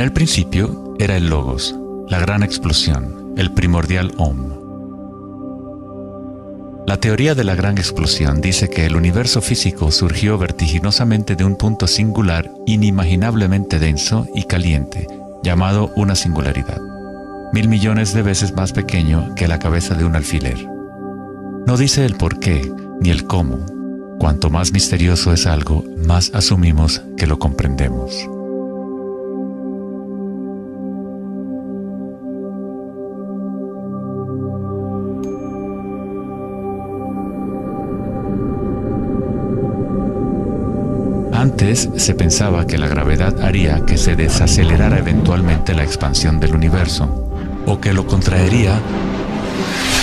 el principio era el Logos, la gran explosión, el primordial Om. La teoría de la gran explosión dice que el universo físico surgió vertiginosamente de un punto singular inimaginablemente denso y caliente, llamado una singularidad, 1000 millones de veces más pequeño que la cabeza de un alfiler. No dice el por qué ni el cómo. Cuanto más misterioso es algo, más asumimos que lo comprendemos. Antes se pensaba que la gravedad haría que se desacelerara eventualmente la expansión del universo, o que lo contraería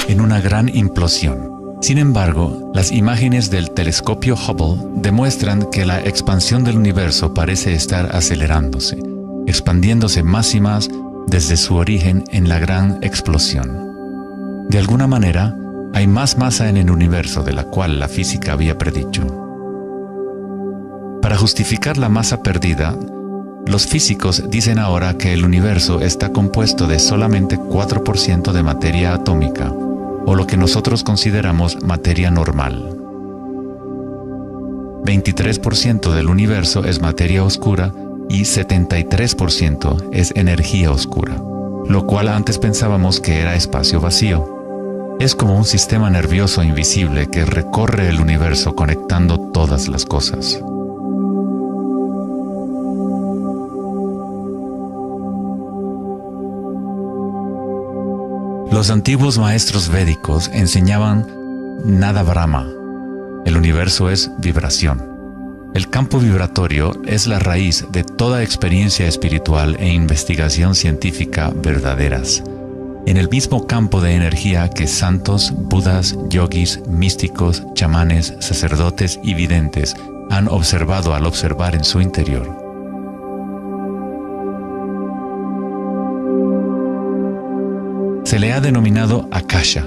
en una gran implosión. Sin embargo, las imágenes del telescopio Hubble demuestran que la expansión del universo parece estar acelerándose, expandiéndose más y más desde su origen en la gran explosión. De alguna manera, hay más masa en el universo de la cual la física había predicho. Para justificar la masa perdida, los físicos dicen ahora que el universo está compuesto de solamente 4% de materia atómica, o lo que nosotros consideramos materia normal. 23% del universo es materia oscura y 73% es energía oscura, lo cual antes pensábamos que era espacio vacío. Es como un sistema nervioso invisible que recorre el universo conectando todas las cosas. Los antiguos maestros védicos enseñaban Nada Brahma. El universo es vibración. El campo vibratorio es la raíz de toda experiencia espiritual e investigación científica verdaderas. En el mismo campo de energía que santos, budas, yogis, místicos, chamanes, sacerdotes y videntes han observado al observar en su interior. Se le ha denominado Akasha,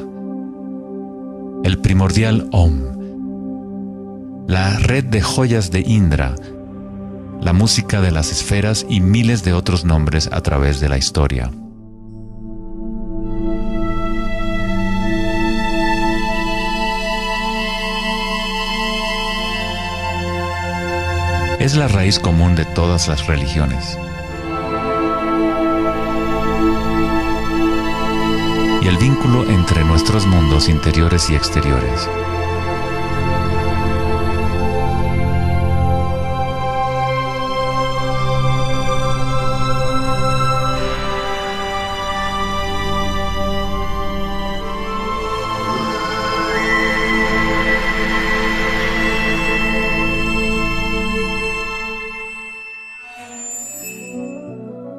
el primordial Om, la red de joyas de Indra, la música de las esferas y miles de otros nombres a través de la historia. Es la raíz común de todas las religiones. Y el vínculo entre nuestros mundos interiores y exteriores.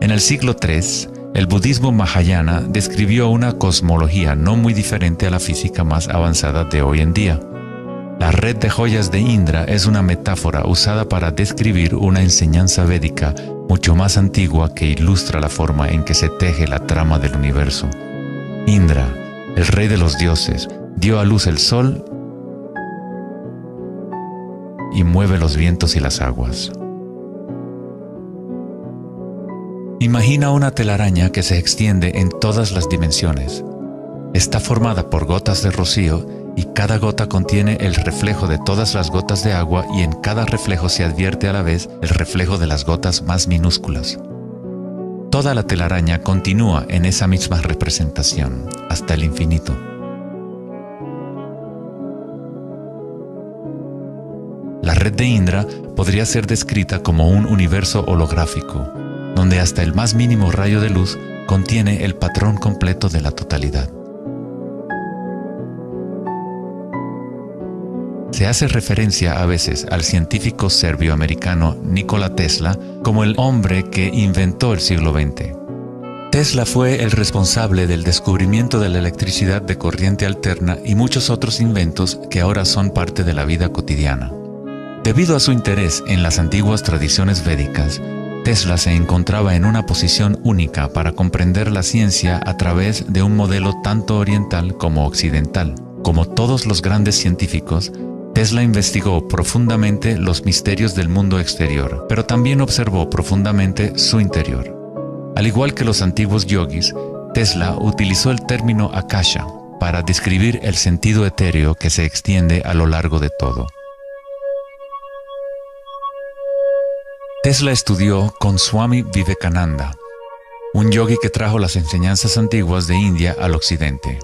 En el siglo III, el budismo Mahayana describió una cosmología no muy diferente a la física más avanzada de hoy en día. La red de joyas de Indra es una metáfora usada para describir una enseñanza védica mucho más antigua que ilustra la forma en que se teje la trama del universo. Indra, el rey de los dioses, dio a luz el sol y mueve los vientos y las aguas. Imagina una telaraña que se extiende en todas las dimensiones. Está formada por gotas de rocío y cada gota contiene el reflejo de todas las gotas de agua y en cada reflejo se advierte a la vez el reflejo de las gotas más minúsculas. Toda la telaraña continúa en esa misma representación, hasta el infinito. La red de Indra podría ser descrita como un universo holográfico, donde hasta el más mínimo rayo de luz contiene el patrón completo de la totalidad. Se hace referencia a veces al científico serbio-americano Nikola Tesla como el hombre que inventó el siglo XX. Tesla fue el responsable del descubrimiento de la electricidad de corriente alterna y muchos otros inventos que ahora son parte de la vida cotidiana. Debido a su interés en las antiguas tradiciones védicas, Tesla se encontraba en una posición única para comprender la ciencia a través de un modelo tanto oriental como occidental. Como todos los grandes científicos, Tesla investigó profundamente los misterios del mundo exterior, pero también observó profundamente su interior. Al igual que los antiguos yogis, Tesla utilizó el término akasha para describir el sentido etéreo que se extiende a lo largo de todo. Tesla estudió con Swami Vivekananda, un yogi que trajo las enseñanzas antiguas de India al occidente.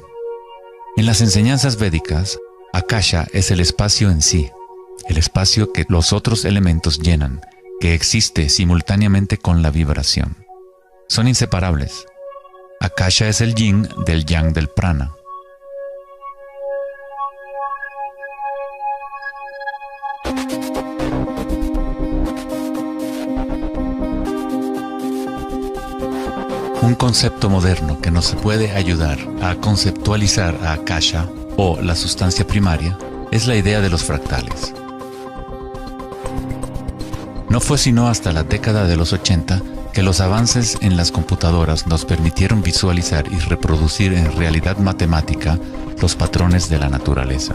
En las enseñanzas védicas, akasha es el espacio en sí, el espacio que los otros elementos llenan, que existe simultáneamente con la vibración. Son inseparables. Akasha es el yin del yang del prana. Un concepto moderno que nos puede ayudar a conceptualizar a Akasha, o la sustancia primaria, es la idea de los fractales. No fue sino hasta la década de los 80 que los avances en las computadoras nos permitieron visualizar y reproducir en realidad matemática los patrones de la naturaleza.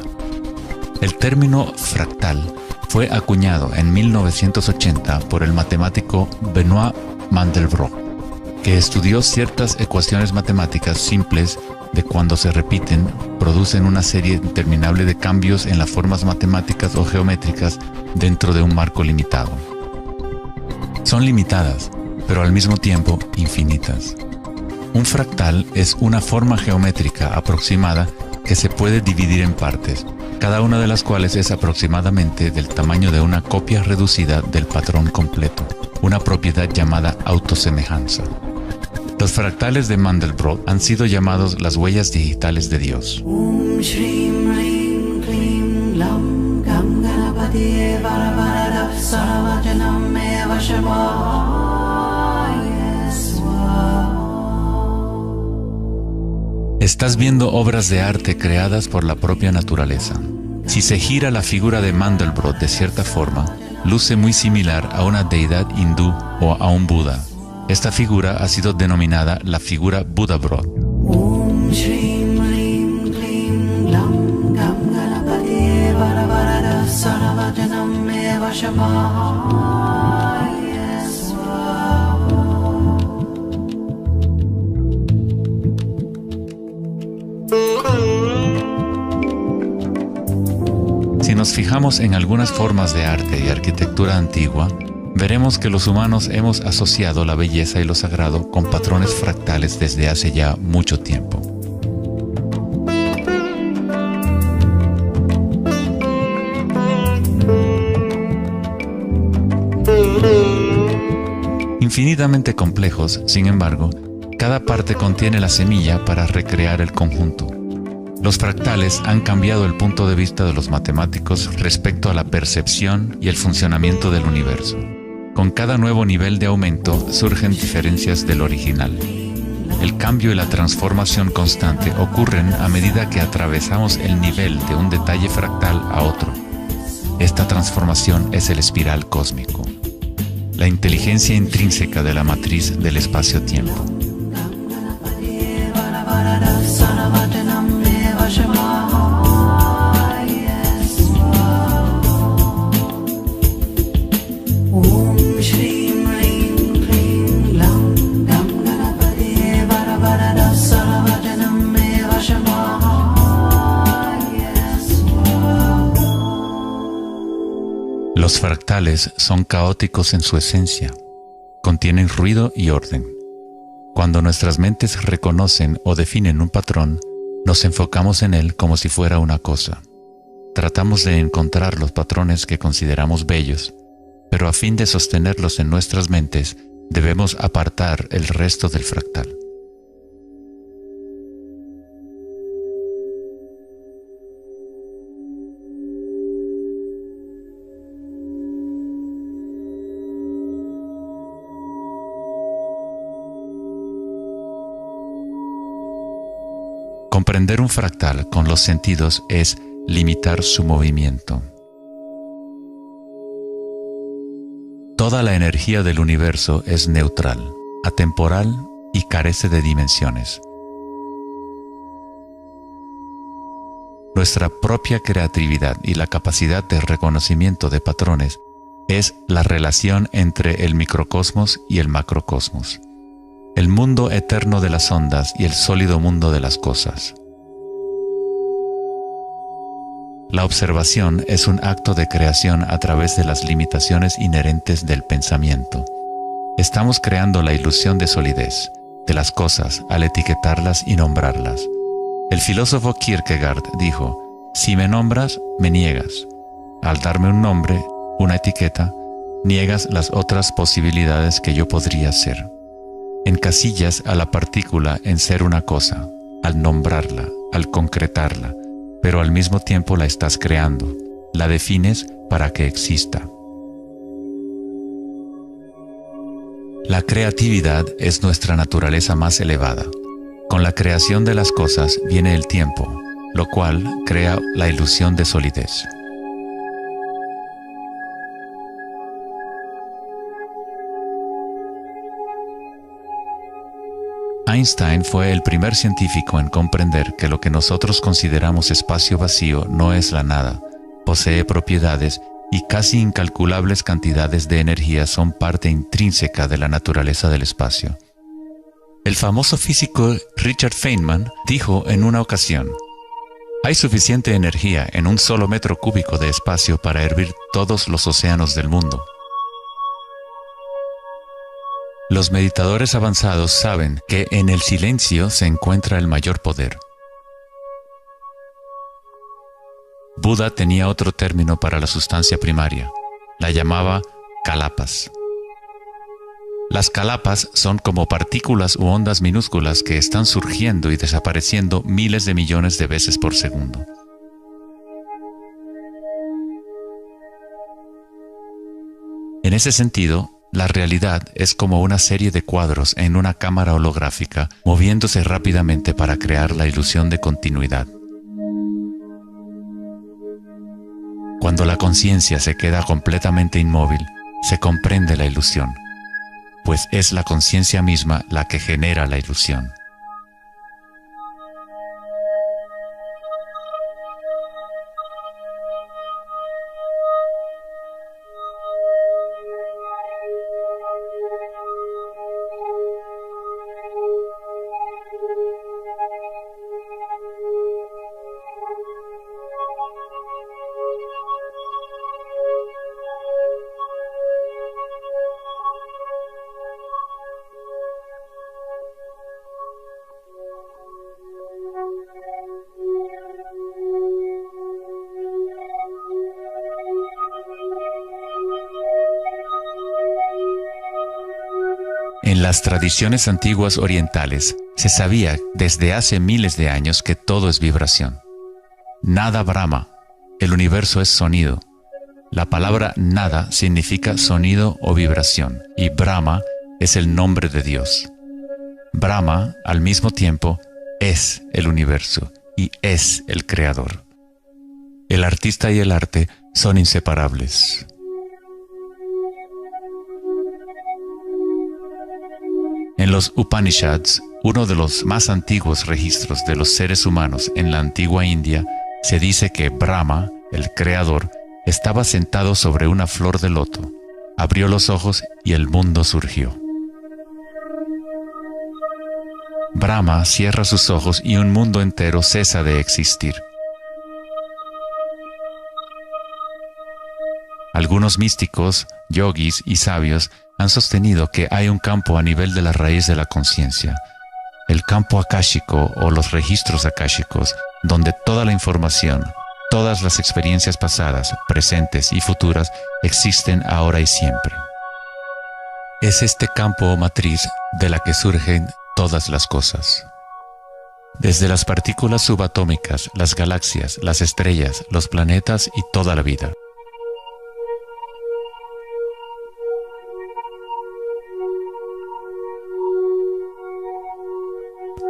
El término fractal fue acuñado en 1980 por el matemático Benoit Mandelbrot, que estudió ciertas ecuaciones matemáticas simples de cuando se repiten, producen una serie interminable de cambios en las formas matemáticas o geométricas dentro de un marco limitado. Son limitadas, pero al mismo tiempo infinitas. Un fractal es una forma geométrica aproximada que se puede dividir en partes, cada una de las cuales es aproximadamente del tamaño de una copia reducida del patrón completo, una propiedad llamada autosemejanza. Los fractales de Mandelbrot han sido llamados las huellas digitales de Dios. Estás viendo obras de arte creadas por la propia naturaleza. Si se gira la figura de Mandelbrot de cierta forma, luce muy similar a una deidad hindú o a un Buda. Esta figura ha sido denominada la figura Buddha-Brot. Si nos fijamos en algunas formas de arte y arquitectura antigua, veremos que los humanos hemos asociado la belleza y lo sagrado con patrones fractales desde hace ya mucho tiempo. Infinitamente complejos, sin embargo, cada parte contiene la semilla para recrear el conjunto. Los fractales han cambiado el punto de vista de los matemáticos respecto a la percepción y el funcionamiento del universo. Con cada nuevo nivel de aumento surgen diferencias del original. El cambio y la transformación constante ocurren a medida que atravesamos el nivel de un detalle fractal a otro. Esta transformación es el espiral cósmico, la inteligencia intrínseca de la matriz del espacio-tiempo. Los fractales son caóticos en su esencia, contienen ruido y orden. Cuando nuestras mentes reconocen o definen un patrón, nos enfocamos en él como si fuera una cosa. Tratamos de encontrar los patrones que consideramos bellos, pero a fin de sostenerlos en nuestras mentes, debemos apartar el resto del fractal. Comprender un fractal con los sentidos es limitar su movimiento. Toda la energía del universo es neutral, atemporal y carece de dimensiones. Nuestra propia creatividad y la capacidad de reconocimiento de patrones es la relación entre el microcosmos y el macrocosmos. el mundo eterno de las ondas y el sólido mundo de las cosas. La observación es un acto de creación a través de las limitaciones inherentes del pensamiento. Estamos creando la ilusión de solidez de las cosas al etiquetarlas y nombrarlas. El filósofo Kierkegaard dijo: si me nombras, me niegas. Al darme un nombre, una etiqueta, niegas las otras posibilidades que yo podría ser. Encasillas a la partícula en ser una cosa, al nombrarla, al concretarla, pero al mismo tiempo la estás creando, la defines para que exista. La creatividad es nuestra naturaleza más elevada. Con la creación de las cosas viene el tiempo, lo cual crea la ilusión de solidez. Einstein fue el primer científico en comprender que lo que nosotros consideramos espacio vacío no es la nada, posee propiedades y casi incalculables cantidades de energía son parte intrínseca de la naturaleza del espacio. El famoso físico Richard Feynman dijo en una ocasión: hay suficiente energía en un solo metro cúbico de espacio para hervir todos los océanos del mundo. Los meditadores avanzados saben que en el silencio se encuentra el mayor poder. Buda tenía otro término para la sustancia primaria. La llamaba kalapas. Las kalapas son como partículas u ondas minúsculas que están surgiendo y desapareciendo miles de millones de veces por segundo. En ese sentido, la realidad es como una serie de cuadros en una cámara holográfica moviéndose rápidamente para crear la ilusión de continuidad. Cuando la conciencia se queda completamente inmóvil, se comprende la ilusión, pues es la conciencia misma la que genera la ilusión. En las tradiciones antiguas orientales se sabía desde hace miles de años que todo es vibración. Nada Brahma, el universo es sonido. La palabra nada significa sonido o vibración y Brahma es el nombre de Dios. Brahma, al mismo tiempo, es el universo y es el creador. El artista y el arte son inseparables. En los Upanishads, uno de los más antiguos registros de los seres humanos en la antigua India, se dice que Brahma, el creador, estaba sentado sobre una flor de loto, abrió los ojos y el mundo surgió. Brahma cierra sus ojos y un mundo entero cesa de existir. Algunos místicos, yogis y sabios han sostenido que hay un campo a nivel de la raíz de la conciencia, el campo akáshico o los registros akáshicos, donde toda la información, todas las experiencias pasadas, presentes y futuras existen ahora y siempre. Es este campo o matriz de la que surgen todas las cosas. Desde las partículas subatómicas, las galaxias, las estrellas, los planetas y toda la vida.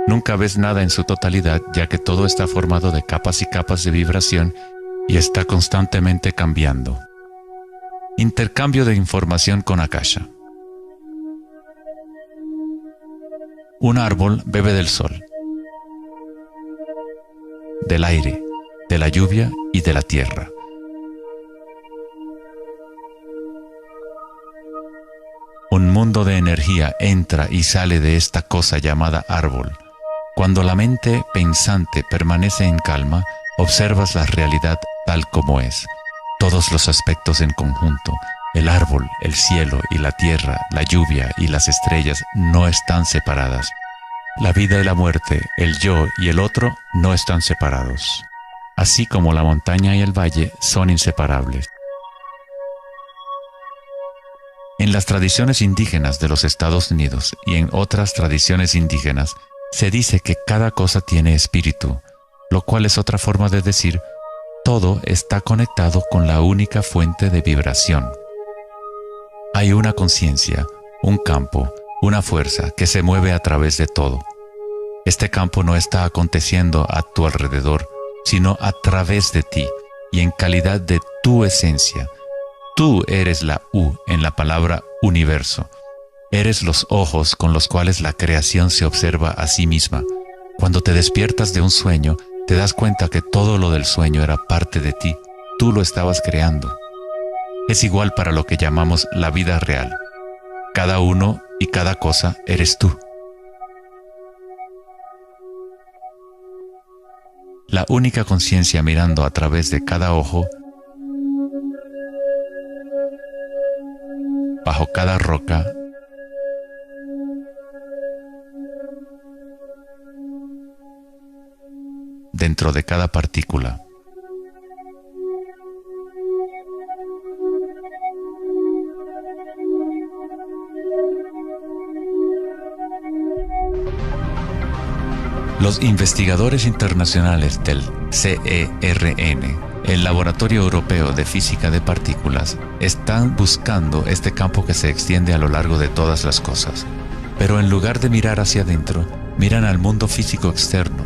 Nunca ves nada en su totalidad, ya que todo está formado de capas y capas de vibración y está constantemente cambiando. Intercambio de información con Akasha. Un árbol bebe del sol, del aire, de la lluvia y de la tierra. Un mundo de energía entra y sale de esta cosa llamada árbol. Cuando la mente pensante permanece en calma, observas la realidad tal como es. Todos los aspectos en conjunto, el árbol, el cielo y la tierra, la lluvia y las estrellas no están separadas. La vida y la muerte, el yo y el otro no están separados. Así como la montaña y el valle son inseparables. En las tradiciones indígenas de los Estados Unidos y en otras tradiciones indígenas, se dice que cada cosa tiene espíritu, lo cual es otra forma de decir, todo está conectado con la única fuente de vibración. Hay una conciencia, un campo, una fuerza que se mueve a través de todo. Este campo no está aconteciendo a tu alrededor, sino a través de ti y en calidad de tu esencia. Tú eres la U en la palabra universo. Eres los ojos con los cuales la creación se observa a sí misma. Cuando te despiertas de un sueño, te das cuenta que todo lo del sueño era parte de ti. Tú lo estabas creando. Es igual para lo que llamamos la vida real. Cada uno y cada cosa eres tú. La única conciencia mirando a través de cada ojo, bajo cada roca, dentro de cada partícula. Los investigadores internacionales del CERN, el Laboratorio Europeo de Física de Partículas, están buscando este campo que se extiende a lo largo de todas las cosas. Pero en lugar de mirar hacia adentro, miran al mundo físico externo.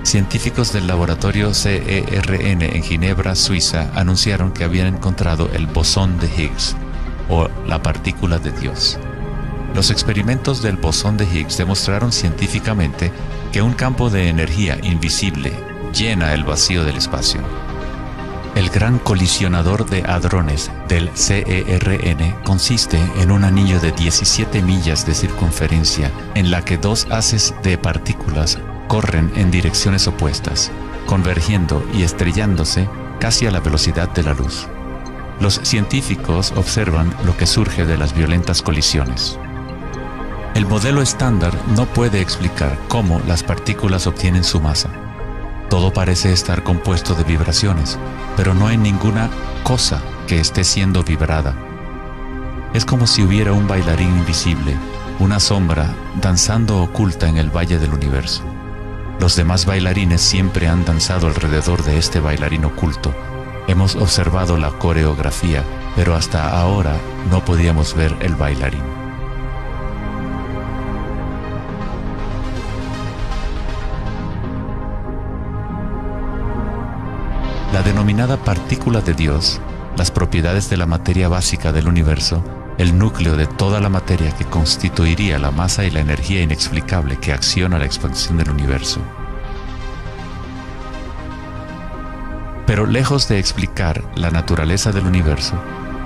Científicos del laboratorio CERN en Ginebra, Suiza, anunciaron que habían encontrado el bosón de Higgs, o la partícula de Dios. Los experimentos del bosón de Higgs demostraron científicamente que un campo de energía invisible llena el vacío del espacio. El gran colisionador de hadrones del CERN consiste en un anillo de 17 millas de circunferencia en la que dos haces de partículas corren en direcciones opuestas, convergiendo y estrellándose casi a la velocidad de la luz. Los científicos observan lo que surge de las violentas colisiones. El modelo estándar no puede explicar cómo las partículas obtienen su masa. Todo parece estar compuesto de vibraciones, pero no hay ninguna cosa que esté siendo vibrada. Es como si hubiera un bailarín invisible, una sombra, danzando oculta en el valle del universo. Los demás bailarines siempre han danzado alrededor de este bailarín oculto. Hemos observado la coreografía, pero hasta ahora no podíamos ver el bailarín. La denominada partícula de Dios, las propiedades de la materia básica del universo, el núcleo de toda la materia que constituiría la masa y la energía inexplicable que acciona la expansión del universo. Pero lejos de explicar la naturaleza del universo,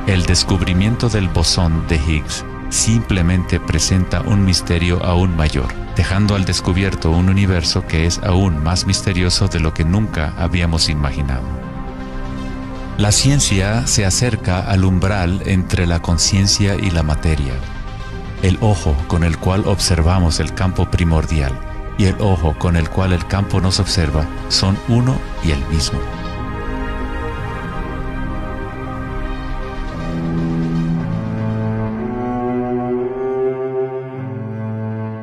el descubrimiento del bosón de Higgs simplemente presenta un misterio aún mayor, dejando al descubierto un universo que es aún más misterioso de lo que nunca habíamos imaginado. La ciencia se acerca al umbral entre la conciencia y la materia. El ojo con el cual observamos el campo primordial y el ojo con el cual el campo nos observa son uno y el mismo.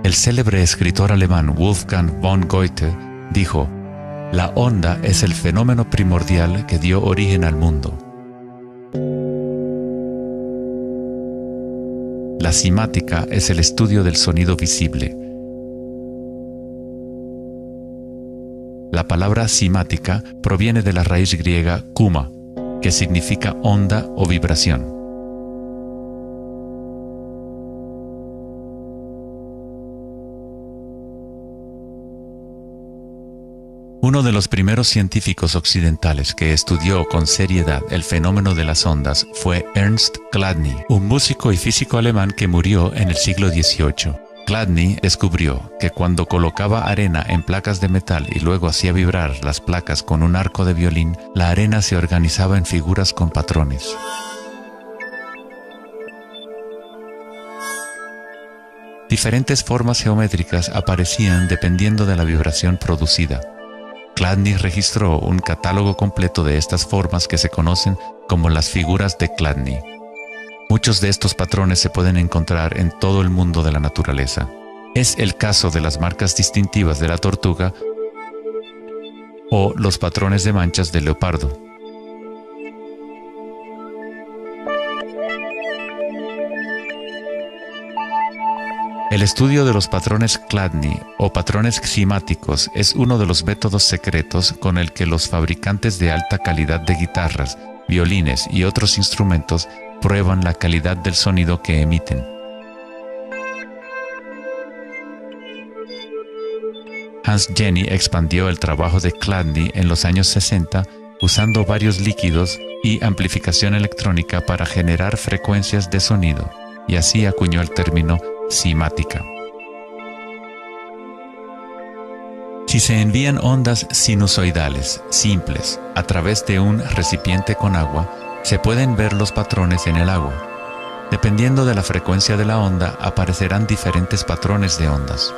El célebre escritor alemán Wolfgang von Goethe dijo: "La onda es el fenómeno primordial que dio origen al mundo". La cimática es el estudio del sonido visible. La palabra cimática proviene de la raíz griega kuma, que significa onda o vibración. Uno de los primeros científicos occidentales que estudió con seriedad el fenómeno de las ondas fue Ernst Chladni, un músico y físico alemán que murió en el siglo XVIII. Chladni descubrió que cuando colocaba arena en placas de metal y luego hacía vibrar las placas con un arco de violín, la arena se organizaba en figuras con patrones. Diferentes formas geométricas aparecían dependiendo de la vibración producida. Chladni registró un catálogo completo de estas formas que se conocen como las figuras de Chladni. Muchos de estos patrones se pueden encontrar en todo el mundo de la naturaleza. Es el caso de las marcas distintivas de la tortuga o los patrones de manchas del leopardo. El estudio de los patrones Chladni o patrones ximáticos es uno de los métodos secretos con el que los fabricantes de alta calidad de guitarras, violines y otros instrumentos prueban la calidad del sonido que emiten. Hans Jenny expandió el trabajo de Chladni en los años 60 usando varios líquidos y amplificación electrónica para generar frecuencias de sonido, y así acuñó el término ximática. Si se envían ondas sinusoidales simples a través de un recipiente con agua, se pueden ver los patrones en el agua. Dependiendo de la frecuencia de la onda, aparecerán diferentes patrones de ondas.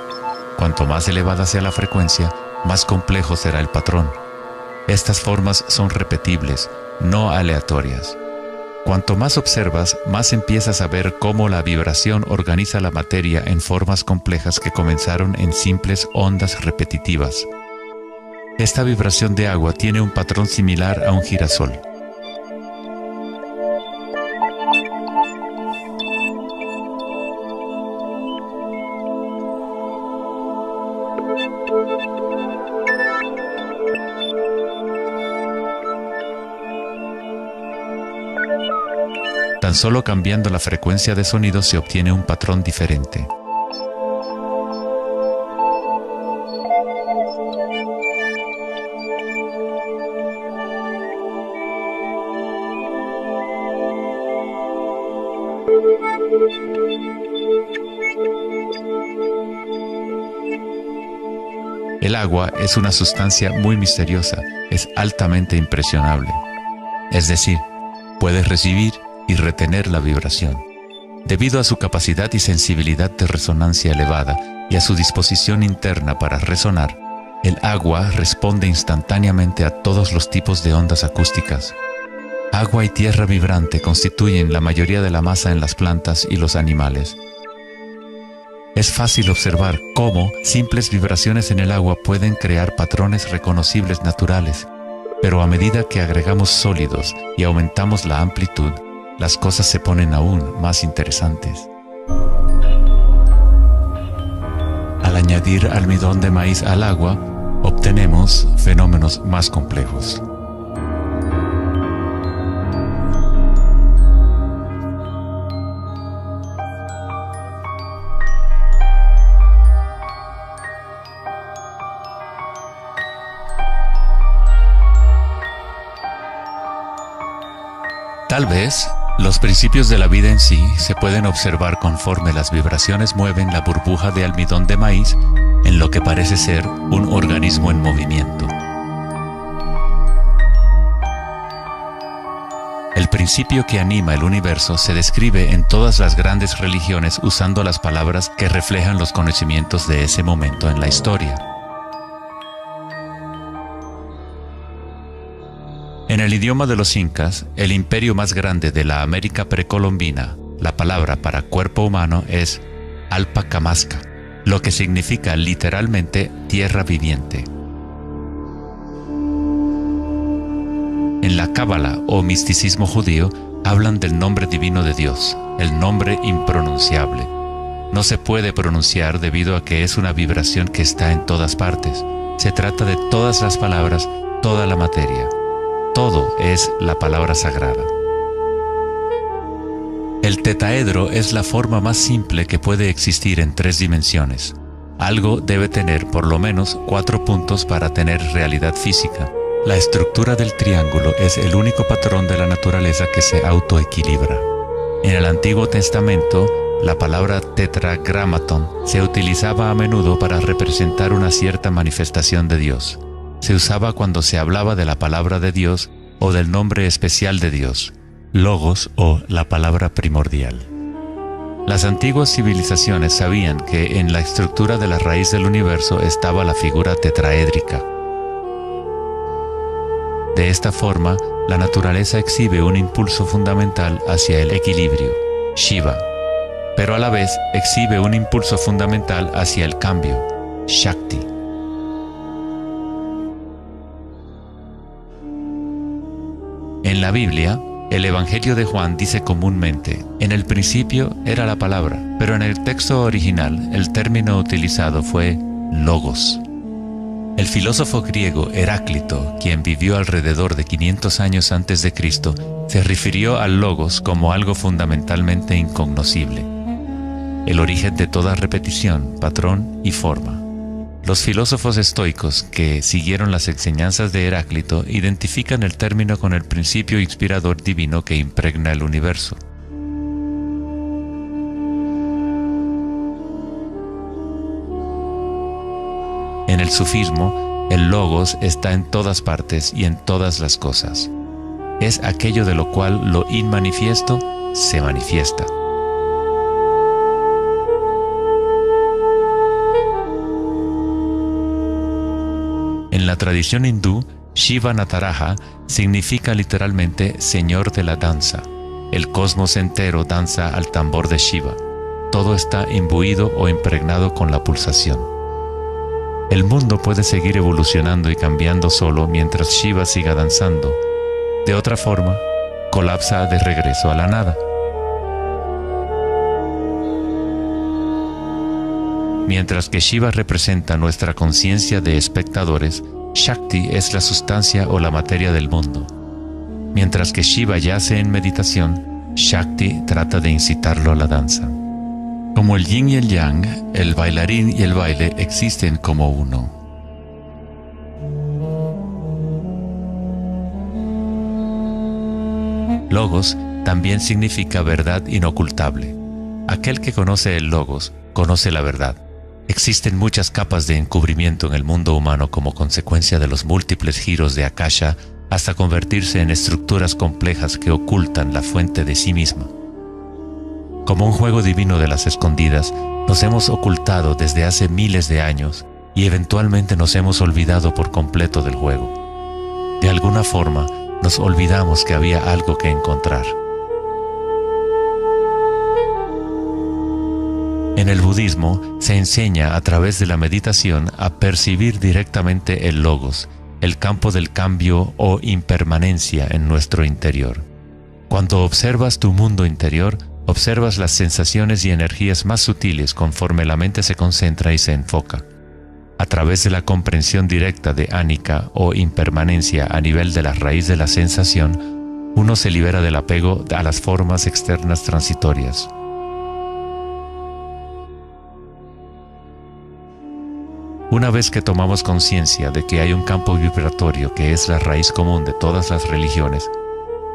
Cuanto más elevada sea la frecuencia, más complejo será el patrón. Estas formas son repetibles, no aleatorias. Cuanto más observas, más empiezas a ver cómo la vibración organiza la materia en formas complejas que comenzaron en simples ondas repetitivas. Esta vibración de agua tiene un patrón similar a un girasol. Tan solo cambiando la frecuencia de sonido se obtiene un patrón diferente. El agua es una sustancia muy misteriosa, es altamente impresionable. Es decir, puede recibir y retener la vibración. Debido a su capacidad y sensibilidad de resonancia elevada y a su disposición interna para resonar, el agua responde instantáneamente a todos los tipos de ondas acústicas. Agua y tierra vibrante constituyen la mayoría de la masa en las plantas y los animales. Es fácil observar cómo simples vibraciones en el agua pueden crear patrones reconocibles naturales, pero a medida que agregamos sólidos y aumentamos la amplitud, las cosas se ponen aún más interesantes. Al añadir almidón de maíz al agua, obtenemos fenómenos más complejos. Tal vez, los principios de la vida en sí se pueden observar conforme las vibraciones mueven la burbuja de almidón de maíz en lo que parece ser un organismo en movimiento. El principio que anima el universo se describe en todas las grandes religiones usando las palabras que reflejan los conocimientos de ese momento en la historia. En el idioma de los incas, el imperio más grande de la América precolombina, la palabra para cuerpo humano es Alpacamasca, lo que significa literalmente tierra viviente. En la Cábala o misticismo judío, hablan del nombre divino de Dios, el nombre impronunciable. No se puede pronunciar debido a que es una vibración que está en todas partes. Se trata de todas las palabras, toda la materia. Todo es la palabra sagrada. El tetaedro es la forma más simple que puede existir en 3 dimensiones. Algo debe tener por lo menos 4 puntos para tener realidad física. La estructura del triángulo es el único patrón de la naturaleza que se autoequilibra. En el Antiguo Testamento, la palabra tetragramaton se utilizaba a menudo para representar una cierta manifestación de Dios. Se usaba cuando se hablaba de la palabra de Dios o del nombre especial de Dios, logos o la palabra primordial. Las antiguas civilizaciones sabían que en la estructura de la raíz del universo estaba la figura tetraédrica. De esta forma, la naturaleza exhibe un impulso fundamental hacia el equilibrio, Shiva, pero a la vez exhibe un impulso fundamental hacia el cambio, Shakti. En la Biblia, el Evangelio de Juan dice comúnmente, en el principio era la palabra, pero en el texto original el término utilizado fue logos. El filósofo griego Heráclito, quien vivió alrededor de 500 años antes de Cristo, se refirió al logos como algo fundamentalmente incognoscible, el origen de toda repetición, patrón y forma. Los filósofos estoicos que siguieron las enseñanzas de Heráclito identifican el término con el principio inspirador divino que impregna el universo. En el sufismo, el logos está en todas partes y en todas las cosas. Es aquello de lo cual lo inmanifiesto se manifiesta. En la tradición hindú, Shiva Nataraja significa literalmente Señor de la danza. El cosmos entero danza al tambor de Shiva. Todo está imbuido o impregnado con la pulsación. El mundo puede seguir evolucionando y cambiando solo mientras Shiva siga danzando. De otra forma, colapsa de regreso a la nada. Mientras que Shiva representa nuestra conciencia de espectadores, Shakti es la sustancia o la materia del mundo. Mientras que Shiva yace en meditación, Shakti trata de incitarlo a la danza. Como el yin y el yang, el bailarín y el baile existen como uno. Logos también significa verdad inocultable. Aquel que conoce el logos, conoce la verdad. Existen muchas capas de encubrimiento en el mundo humano como consecuencia de los múltiples giros de Akasha hasta convertirse en estructuras complejas que ocultan la fuente de sí misma. Como un juego divino de las escondidas, nos hemos ocultado desde hace miles de años y eventualmente nos hemos olvidado por completo del juego. De alguna forma, nos olvidamos que había algo que encontrar. En el budismo se enseña a través de la meditación a percibir directamente el logos, el campo del cambio o impermanencia en nuestro interior. Cuando observas tu mundo interior, observas las sensaciones y energías más sutiles conforme la mente se concentra y se enfoca. A través de la comprensión directa de anicca o impermanencia a nivel de la raíz de la sensación, uno se libera del apego a las formas externas transitorias. Una vez que tomamos conciencia de que hay un campo vibratorio que es la raíz común de todas las religiones,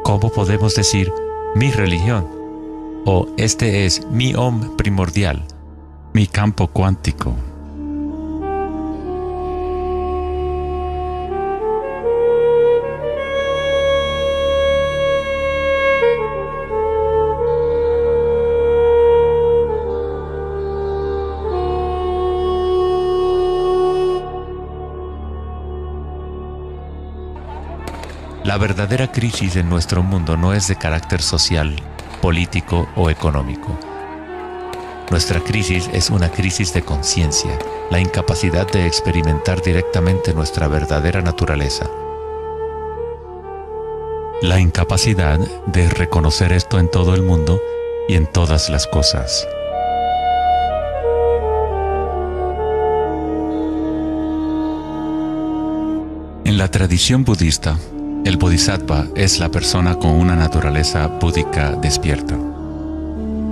¿cómo podemos decir mi religión? O este es mi Om primordial, mi campo cuántico. La verdadera crisis en nuestro mundo no es de carácter social, político o económico. Nuestra crisis es una crisis de conciencia, la incapacidad de experimentar directamente nuestra verdadera naturaleza. La incapacidad de reconocer esto en todo el mundo y en todas las cosas. En la tradición budista, el bodhisattva es la persona con una naturaleza búdica despierta.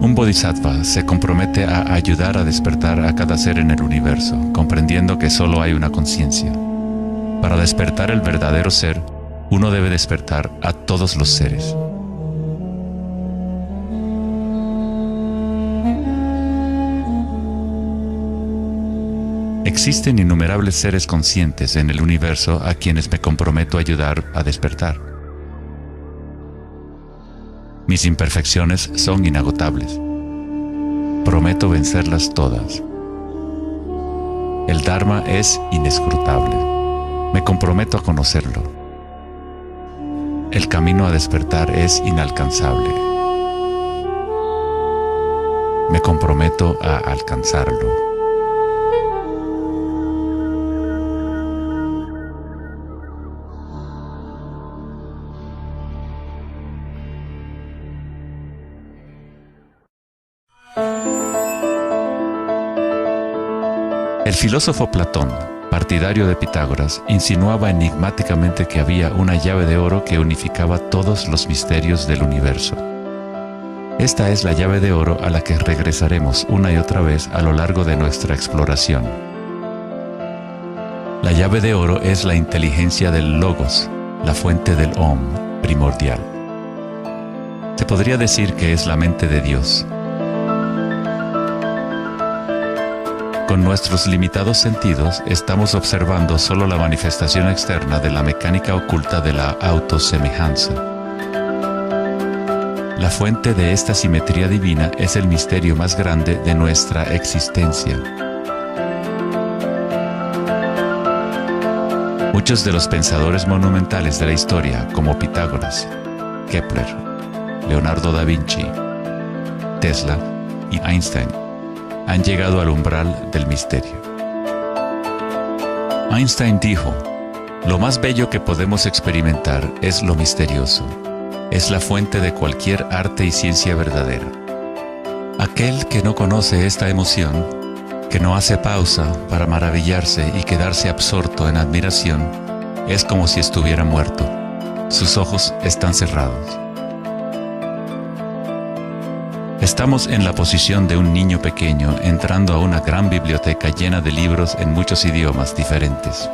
Un bodhisattva se compromete a ayudar a despertar a cada ser en el universo, comprendiendo que solo hay una conciencia. Para despertar el verdadero ser, uno debe despertar a todos los seres. Existen innumerables seres conscientes en el universo a quienes me comprometo a ayudar a despertar. Mis imperfecciones son inagotables. Prometo vencerlas todas. El Dharma es inescrutable. Me comprometo a conocerlo. El camino a despertar es inalcanzable. Me comprometo a alcanzarlo. El filósofo Platón, partidario de Pitágoras, insinuaba enigmáticamente que había una llave de oro que unificaba todos los misterios del universo. Esta es la llave de oro a la que regresaremos una y otra vez a lo largo de nuestra exploración. La llave de oro es la inteligencia del Logos, la fuente del Om primordial. Se podría decir que es la mente de Dios. Con nuestros limitados sentidos, estamos observando solo la manifestación externa de la mecánica oculta de la autosemejanza. La fuente de esta simetría divina es el misterio más grande de nuestra existencia. Muchos de los pensadores monumentales de la historia, como Pitágoras, Kepler, Leonardo da Vinci, Tesla y Einstein, han llegado al umbral del misterio. Einstein dijo: "Lo más bello que podemos experimentar es lo misterioso. Es la fuente de cualquier arte y ciencia verdadera". Aquel que no conoce esta emoción, que no hace pausa para maravillarse y quedarse absorto en admiración, es como si estuviera muerto. Sus ojos están cerrados. Estamos en la posición de un niño pequeño entrando a una gran biblioteca llena de libros en muchos idiomas diferentes.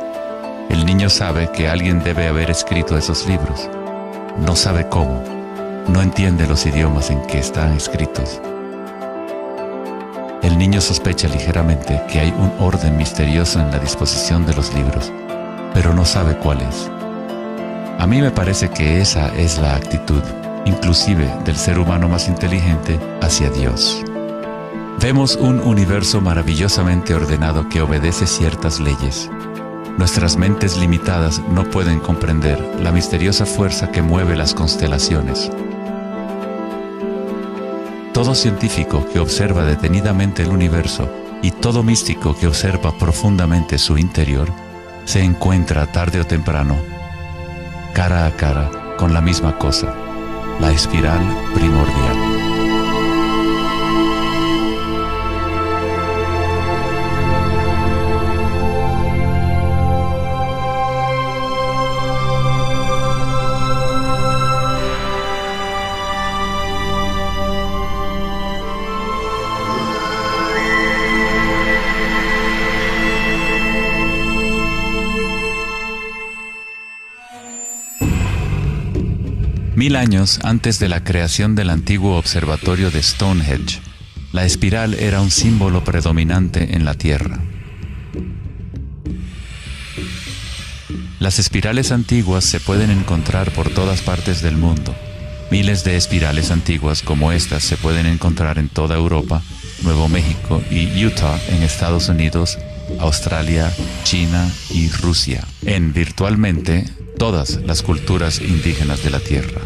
El niño sabe que alguien debe haber escrito esos libros. No sabe cómo. No entiende los idiomas en que están escritos. El niño sospecha ligeramente que hay un orden misterioso en la disposición de los libros, pero no sabe cuál es. A mí me parece que esa es la actitud, inclusive del ser humano más inteligente, hacia Dios. Vemos un universo maravillosamente ordenado que obedece ciertas leyes. Nuestras mentes limitadas no pueden comprender la misteriosa fuerza que mueve las constelaciones. Todo científico que observa detenidamente el universo y todo místico que observa profundamente su interior se encuentra tarde o temprano, cara a cara, con la misma cosa: la espiral primordial. Mil años antes de la creación del antiguo observatorio de Stonehenge, la espiral era un símbolo predominante en la Tierra. Las espirales antiguas se pueden encontrar por todas partes del mundo. Miles de espirales antiguas como estas se pueden encontrar en toda Europa, Nuevo México y Utah en Estados Unidos, Australia, China y Rusia, en virtualmente todas las culturas indígenas de la Tierra.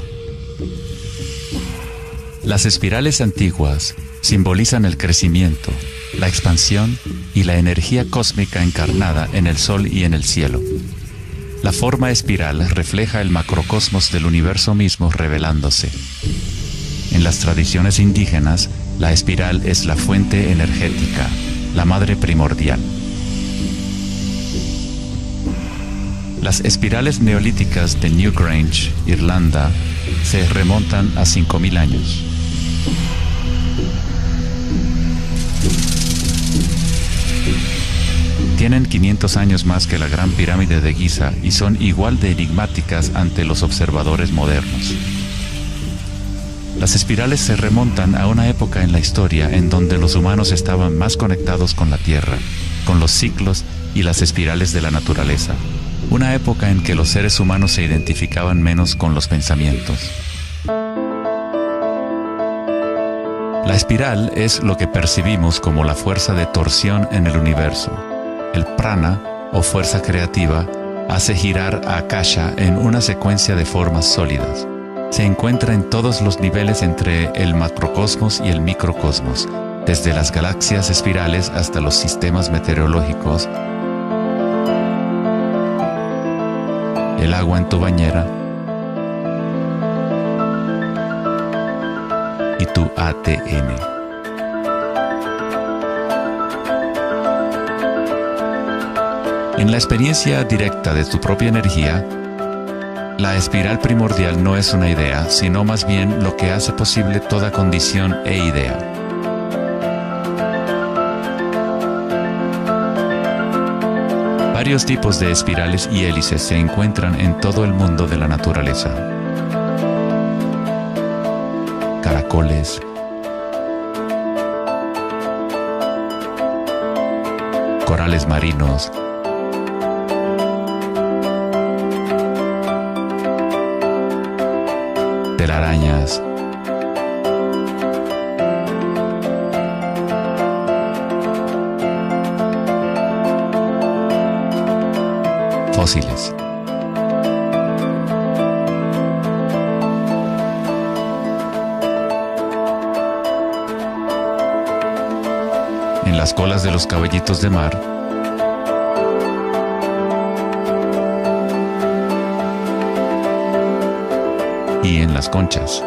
Las espirales antiguas simbolizan el crecimiento, la expansión y la energía cósmica encarnada en el Sol y en el cielo. La forma espiral refleja el macrocosmos del universo mismo revelándose. En las tradiciones indígenas, la espiral es la fuente energética, la madre primordial. Las espirales neolíticas de Newgrange, Irlanda, se remontan a 5000 años. tienen 500 años más que la Gran Pirámide de Giza y son igual de enigmáticas ante los observadores modernos. Las espirales se remontan a una época en la historia en donde los humanos estaban más conectados con la Tierra, con los ciclos y las espirales de la naturaleza. Una época en que los seres humanos se identificaban menos con los pensamientos. La espiral es lo que percibimos como la fuerza de torsión en el universo. El prana, o fuerza creativa, hace girar a Akasha en una secuencia de formas sólidas. Se encuentra en todos los niveles entre el macrocosmos y el microcosmos, desde las galaxias espirales hasta los sistemas meteorológicos, el agua en tu bañera y tu ATN. En la experiencia directa de tu propia energía, la espiral primordial no es una idea, sino más bien lo que hace posible toda condición e idea. Varios tipos de espirales y hélices se encuentran en todo el mundo de la naturaleza. Caracoles, corales marinos, telarañas, fósiles. En las colas de los caballitos de mar, y en las conchas.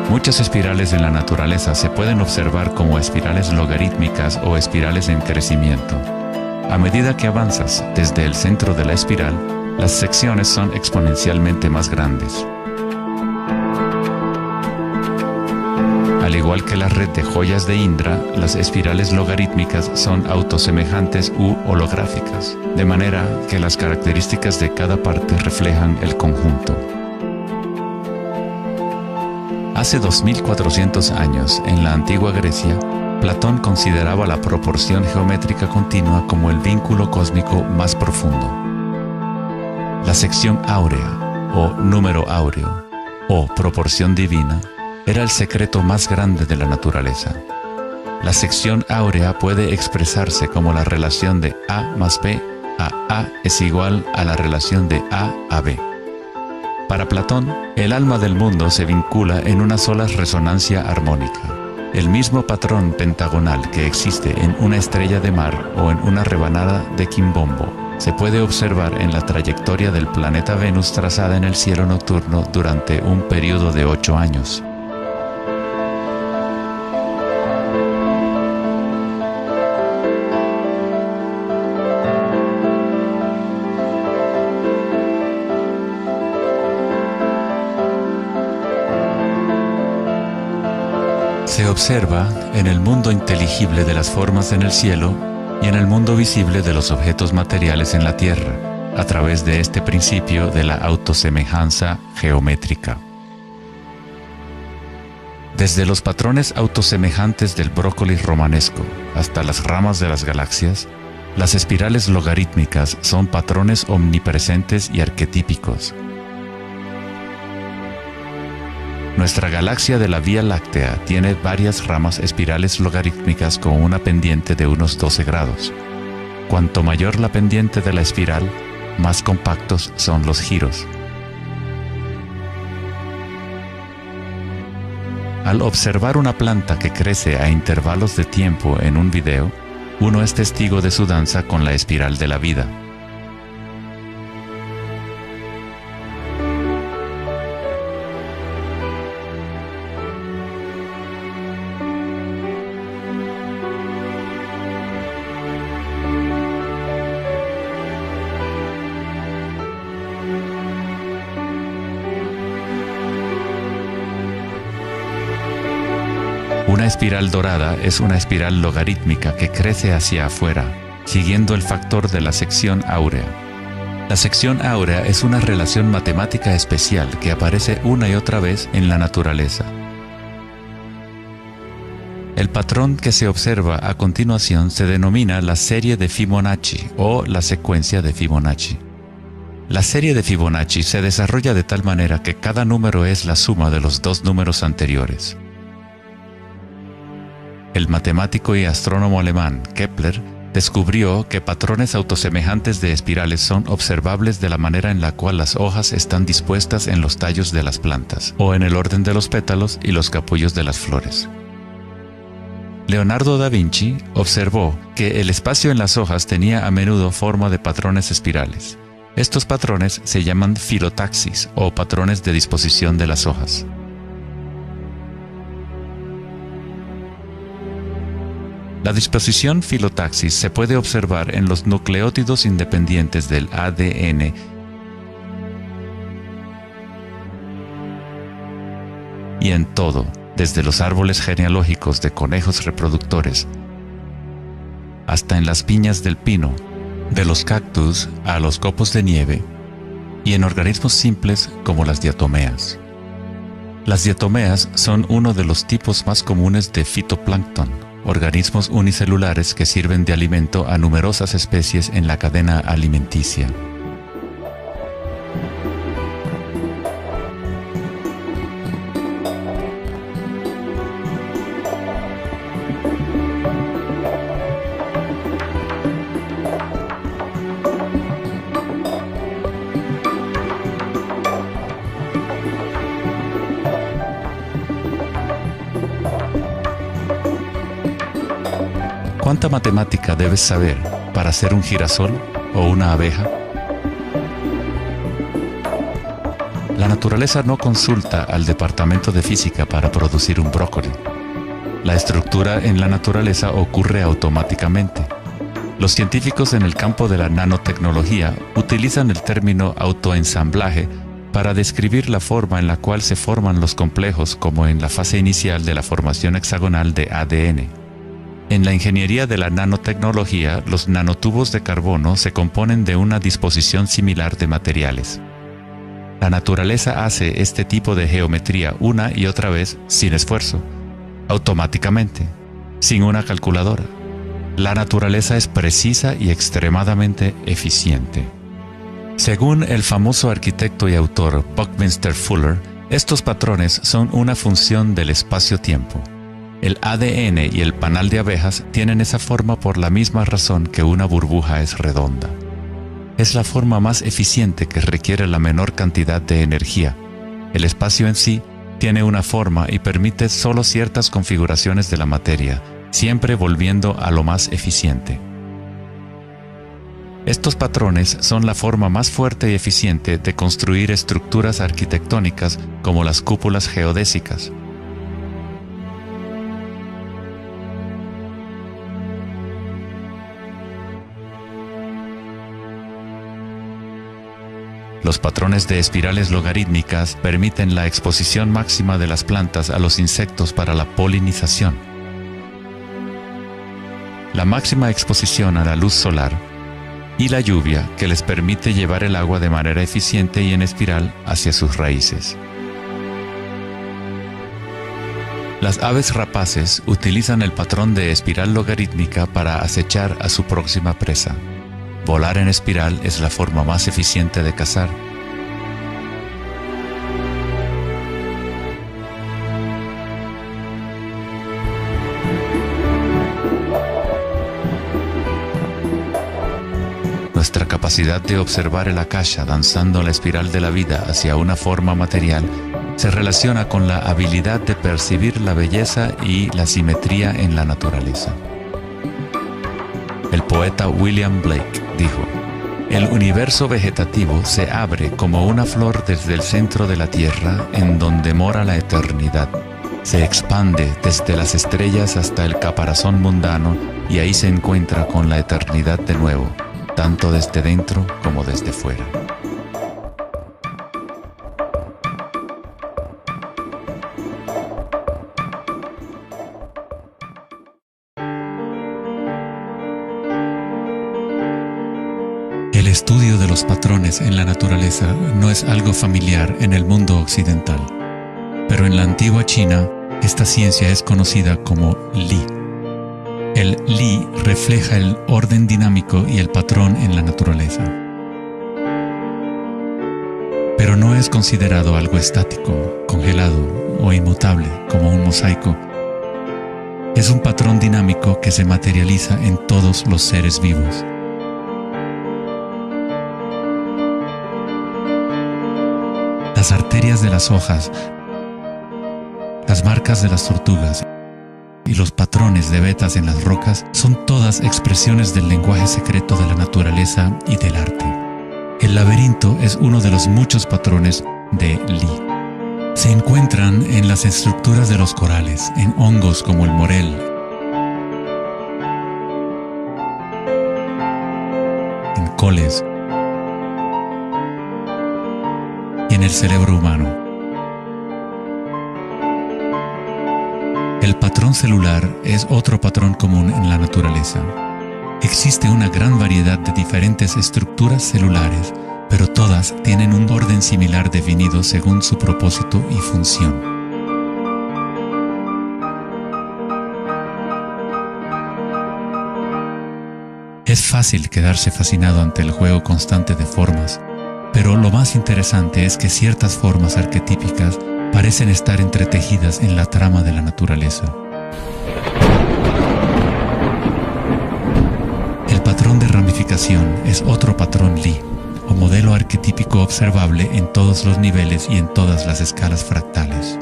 Muchas espirales en la naturaleza se pueden observar como espirales logarítmicas o espirales en crecimiento. A medida que avanzas desde el centro de la espiral, las secciones son exponencialmente más grandes. Al igual que la red de joyas de Indra, las espirales logarítmicas son autosemejantes u holográficas, de manera que las características de cada parte reflejan el conjunto. Hace 2400 años, en la antigua Grecia, Platón consideraba la proporción geométrica continua como el vínculo cósmico más profundo. La sección áurea, o número áureo, o proporción divina, era el secreto más grande de la naturaleza. La sección áurea puede expresarse como la relación de A más B a es igual a la relación de A B. Para Platón, el alma del mundo se vincula en una sola resonancia armónica. El mismo patrón pentagonal que existe en una estrella de mar o en una rebanada de quimbombo se puede observar en la trayectoria del planeta Venus trazada en el cielo nocturno durante un periodo de 8 años. Se observa en el mundo inteligible de las formas en el cielo y en el mundo visible de los objetos materiales en la tierra, a través de este principio de la autosemejanza geométrica. Desde los patrones autosemejantes del brócoli romanesco hasta las ramas de las galaxias, las espirales logarítmicas son patrones omnipresentes y arquetípicos. Nuestra galaxia de la Vía Láctea tiene varias ramas espirales logarítmicas con una pendiente de unos 12 grados. Cuanto mayor la pendiente de la espiral, más compactos son los giros. Al observar una planta que crece a intervalos de tiempo en un video, uno es testigo de su danza con la espiral de la vida. Una espiral dorada es una espiral logarítmica que crece hacia afuera, siguiendo el factor de la sección áurea. La sección áurea es una relación matemática especial que aparece una y otra vez en la naturaleza. El patrón que se observa a continuación se denomina la serie de Fibonacci o la secuencia de Fibonacci. La serie de Fibonacci se desarrolla de tal manera que cada número es la suma de los dos números anteriores. El matemático y astrónomo alemán Kepler descubrió que patrones autosemejantes de espirales son observables de la manera en la cual las hojas están dispuestas en los tallos de las plantas, o en el orden de los pétalos y los capullos de las flores. Leonardo da Vinci observó que el espacio en las hojas tenía a menudo forma de patrones espirales. Estos patrones se llaman filotaxis o patrones de disposición de las hojas. La disposición filotaxis se puede observar en los nucleótidos independientes del ADN y en todo, desde los árboles genealógicos de conejos reproductores hasta en las piñas del pino, de los cactus a los copos de nieve, y en organismos simples como las diatomeas. Las diatomeas son uno de los tipos más comunes de fitoplancton, organismos unicelulares que sirven de alimento a numerosas especies en la cadena alimenticia. ¿Cuánta matemática debes saber para ser un girasol o una abeja? La naturaleza no consulta al departamento de física para producir un brócoli. La estructura en la naturaleza ocurre automáticamente. Los científicos en el campo de la nanotecnología utilizan el término autoensamblaje para describir la forma en la cual se forman los complejos, como en la fase inicial de la formación hexagonal de ADN. En la ingeniería de la nanotecnología, los nanotubos de carbono se componen de una disposición similar de materiales. La naturaleza hace este tipo de geometría una y otra vez sin esfuerzo, automáticamente, sin una calculadora. La naturaleza es precisa y extremadamente eficiente. Según el famoso arquitecto y autor Buckminster Fuller, estos patrones son una función del espacio-tiempo. El ADN y el panal de abejas tienen esa forma por la misma razón que una burbuja es redonda. Es la forma más eficiente que requiere la menor cantidad de energía. El espacio en sí tiene una forma y permite solo ciertas configuraciones de la materia, siempre volviendo a lo más eficiente. Estos patrones son la forma más fuerte y eficiente de construir estructuras arquitectónicas como las cúpulas geodésicas. Los patrones de espirales logarítmicas permiten la exposición máxima de las plantas a los insectos para la polinización. La máxima exposición a la luz solar y la lluvia que les permite llevar el agua de manera eficiente y en espiral hacia sus raíces. Las aves rapaces utilizan el patrón de espiral logarítmica para acechar a su próxima presa. Volar en espiral es la forma más eficiente de cazar. Nuestra capacidad de observar el akasha danzando la espiral de la vida hacia una forma material se relaciona con la habilidad de percibir la belleza y la simetría en la naturaleza. El poeta William Blake dijo: "El universo vegetativo se abre como una flor desde el centro de la tierra en donde mora la eternidad. Se expande desde las estrellas hasta el caparazón mundano y ahí se encuentra con la eternidad de nuevo, tanto desde dentro como desde fuera". estudio de los patrones en la naturaleza no es algo familiar en el mundo occidental, pero en la antigua China, esta ciencia es conocida como Li. El Li refleja el orden dinámico y el patrón en la naturaleza. Pero no es considerado algo estático, congelado o inmutable como un mosaico. Es un patrón dinámico que se materializa en todos los seres vivos. Las arterias de las hojas, las marcas de las tortugas y los patrones de vetas en las rocas son todas expresiones del lenguaje secreto de la naturaleza y del arte. El laberinto es uno de los muchos patrones de Li. Se encuentran en las estructuras de los corales, en hongos como el morel, en coles y en el cerebro humano. El patrón celular es otro patrón común en la naturaleza. Existe una gran variedad de diferentes estructuras celulares, pero todas tienen un orden similar definido según su propósito y función. Es fácil quedarse fascinado ante el juego constante de formas, pero lo más interesante es que ciertas formas arquetípicas parecen estar entretejidas en la trama de la naturaleza. El patrón de ramificación es otro patrón Li, o modelo arquetípico observable en todos los niveles y en todas las escalas fractales.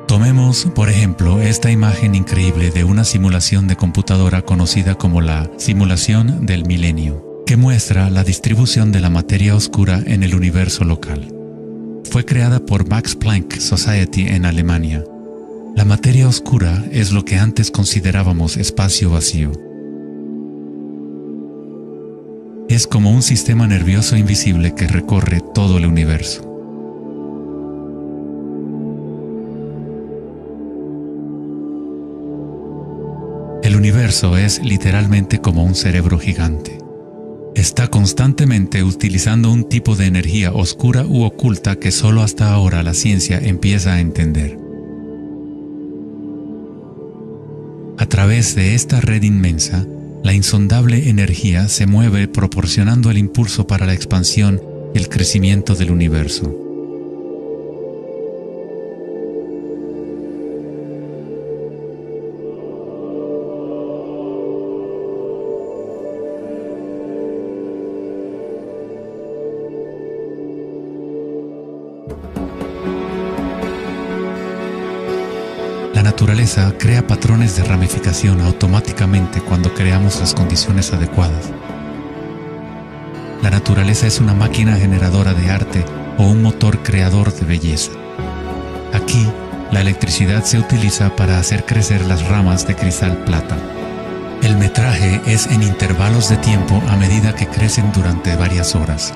Tomemos, por ejemplo, esta imagen increíble de una simulación de computadora conocida como la simulación del milenio, que muestra la distribución de la materia oscura en el universo local. Fue creada por Max Planck Society en Alemania. La materia oscura es lo que antes considerábamos espacio vacío. Es como un sistema nervioso invisible que recorre todo el universo. El universo es literalmente como un cerebro gigante. Está constantemente utilizando un tipo de energía oscura u oculta que solo hasta ahora la ciencia empieza a entender. A través de esta red inmensa, la insondable energía se mueve proporcionando el impulso para la expansión y el crecimiento del universo. La naturaleza crea patrones de ramificación automáticamente cuando creamos las condiciones adecuadas. La naturaleza es una máquina generadora de arte o un motor creador de belleza. Aquí, la electricidad se utiliza para hacer crecer las ramas de cristal plata. El metraje es en intervalos de tiempo a medida que crecen durante varias horas.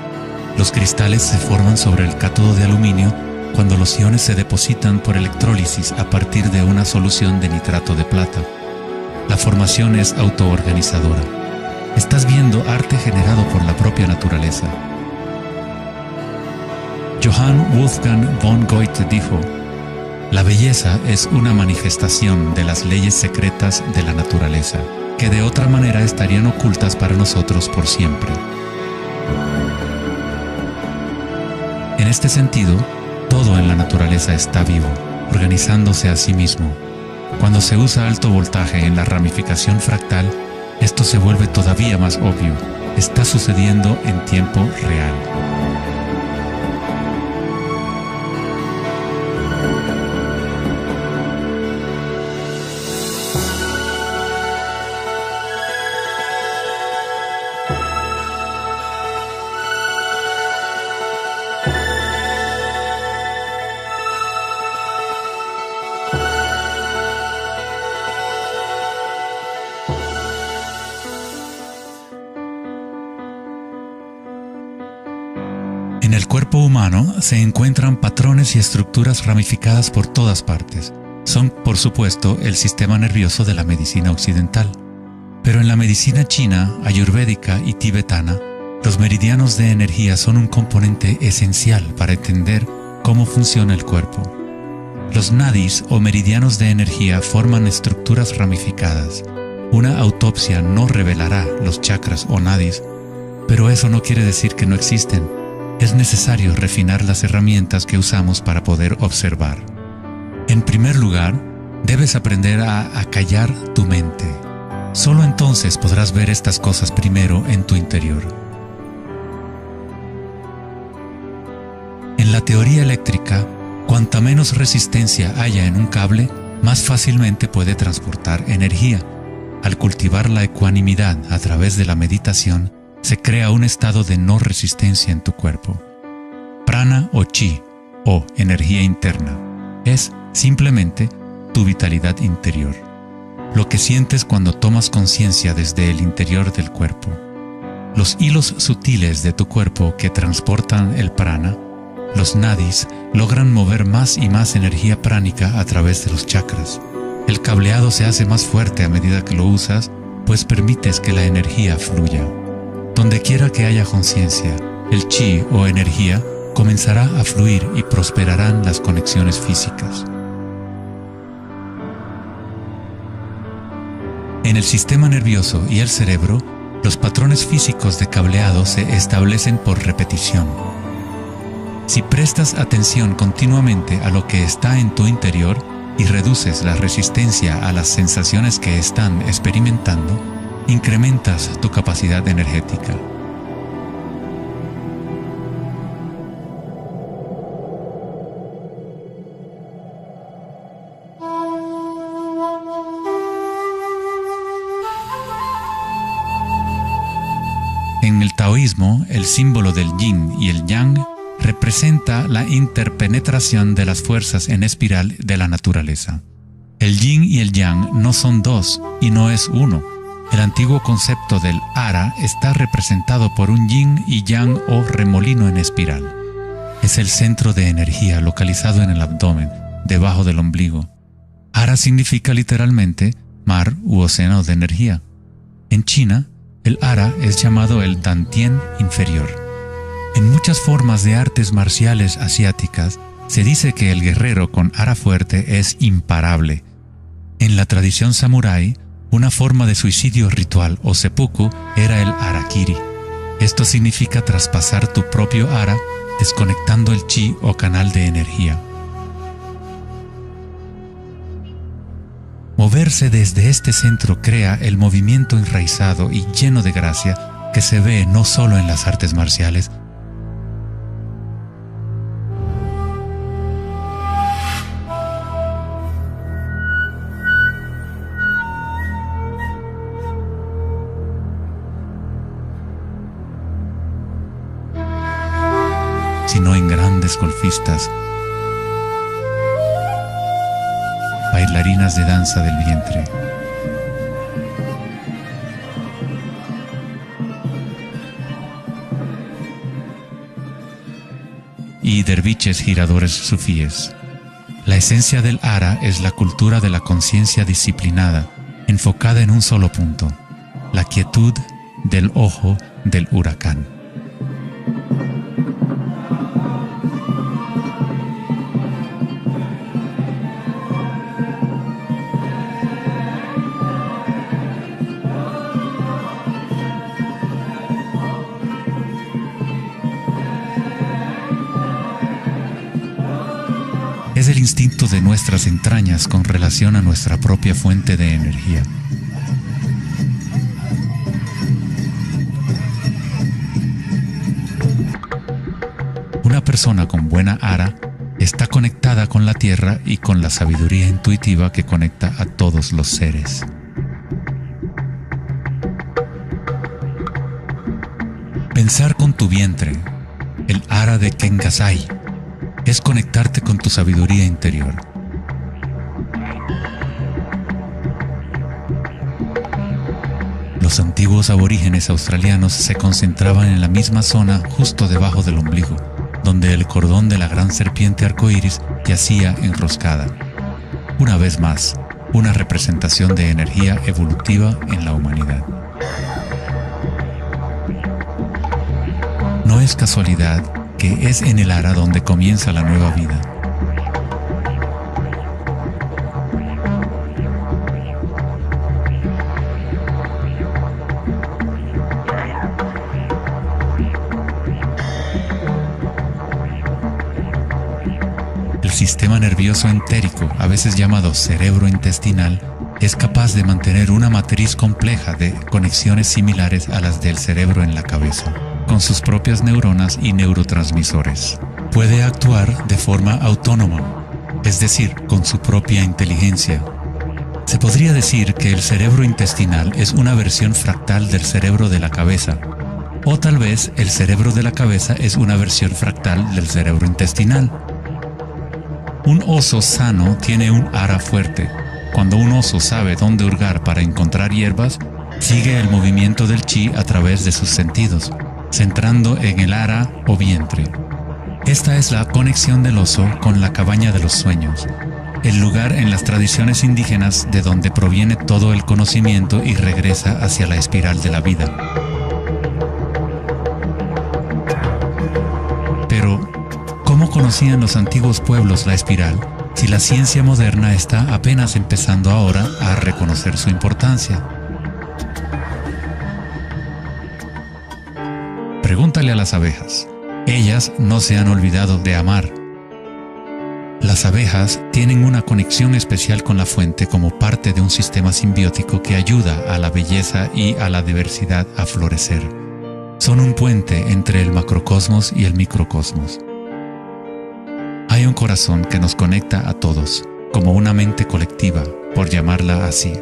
Los cristales se forman sobre el cátodo de aluminio cuando los iones se depositan por electrólisis a partir de una solución de nitrato de plata. La formación es autoorganizadora. Estás viendo arte generado por la propia naturaleza. Johann Wolfgang von Goethe dijo: "La belleza es una manifestación de las leyes secretas de la naturaleza, que de otra manera estarían ocultas para nosotros por siempre". En este sentido, todo en la naturaleza está vivo, organizándose a sí mismo. Cuando se usa alto voltaje en la ramificación fractal, esto se vuelve todavía más obvio. Está sucediendo en tiempo real. En el cuerpo humano se encuentran patrones y estructuras ramificadas por todas partes. Son, por supuesto, el sistema nervioso de la medicina occidental. Pero en la medicina china, ayurvédica y tibetana, los meridianos de energía son un componente esencial para entender cómo funciona el cuerpo. Los nadis o meridianos de energía forman estructuras ramificadas. Una autopsia no revelará los chakras o nadis, pero eso no quiere decir que no existen. Es necesario refinar las herramientas que usamos para poder observar. En primer lugar, debes aprender a acallar tu mente. Solo entonces podrás ver estas cosas primero en tu interior. En la teoría eléctrica, cuanta menos resistencia haya en un cable, más fácilmente puede transportar energía. Al cultivar la ecuanimidad a través de la meditación, se crea un estado de no resistencia en tu cuerpo. Prana o chi, o energía interna, es simplemente tu vitalidad interior. Lo que sientes cuando tomas conciencia desde el interior del cuerpo. Los hilos sutiles de tu cuerpo que transportan el prana, los nadis, logran mover más y más energía pránica a través de los chakras. El cableado se hace más fuerte a medida que lo usas, pues permites que la energía fluya. Donde quiera que haya conciencia, el chi o energía comenzará a fluir y prosperarán las conexiones físicas. En el sistema nervioso y el cerebro, los patrones físicos de cableado se establecen por repetición. Si prestas atención continuamente a lo que está en tu interior y reduces la resistencia a las sensaciones que están experimentando, incrementas tu capacidad energética. En el taoísmo, el símbolo del yin y el yang representa la interpenetración de las fuerzas en espiral de la naturaleza. El yin y el yang no son dos y no es uno. El antiguo concepto del ara está representado por un yin y yang o remolino en espiral. Es el centro de energía localizado en el abdomen, debajo del ombligo. Ara significa literalmente mar u océano de energía. En China, el ara es llamado el Dantien inferior. En muchas formas de artes marciales asiáticas, se dice que el guerrero con ara fuerte es imparable. En la tradición samurái, una forma de suicidio ritual o seppuku era el harakiri. Esto significa traspasar tu propio ara, desconectando el chi o canal de energía. Moverse desde este centro crea el movimiento enraizado y lleno de gracia que se ve no solo en las artes marciales, sino en grandes golfistas, bailarinas de danza del vientre. Y derviches giradores sufíes. La esencia del ara es la cultura de la conciencia disciplinada, enfocada en un solo punto, la quietud del ojo del huracán. Es el instinto de nuestras entrañas con relación a nuestra propia fuente de energía. Una persona con buena ara está conectada con la tierra y con la sabiduría intuitiva que conecta a todos los seres. Pensar con tu vientre, el ara de Kengasai, es conectarte con tu sabiduría interior. Los antiguos aborígenes australianos se concentraban en la misma zona justo debajo del ombligo, donde el cordón de la gran serpiente arcoíris yacía enroscada. Una vez más, una representación de energía evolutiva en la humanidad. No es casualidad que es en el ara donde comienza la nueva vida. El sistema nervioso entérico, a veces llamado cerebro intestinal, es capaz de mantener una matriz compleja de conexiones similares a las del cerebro en la cabeza, con sus propias neuronas y neurotransmisores. Puede actuar de forma autónoma, es decir, con su propia inteligencia. Se podría decir que el cerebro intestinal es una versión fractal del cerebro de la cabeza, o tal vez el cerebro de la cabeza es una versión fractal del cerebro intestinal. Un oso sano tiene un ara fuerte. Cuando un oso sabe dónde hurgar para encontrar hierbas, sigue el movimiento del chi a través de sus sentidos, centrando en el ara o vientre. Esta es la conexión del oso con la cabaña de los sueños, el lugar en las tradiciones indígenas de donde proviene todo el conocimiento y regresa hacia la espiral de la vida. Pero, ¿cómo conocían los antiguos pueblos la espiral, si la ciencia moderna está apenas empezando ahora a reconocer su importancia? Pregúntale a las abejas. Ellas no se han olvidado de amar. Las abejas tienen una conexión especial con la fuente como parte de un sistema simbiótico que ayuda a la belleza y a la diversidad a florecer. Son un puente entre el macrocosmos y el microcosmos. Hay un corazón que nos conecta a todos, como una mente colectiva, por llamarla así.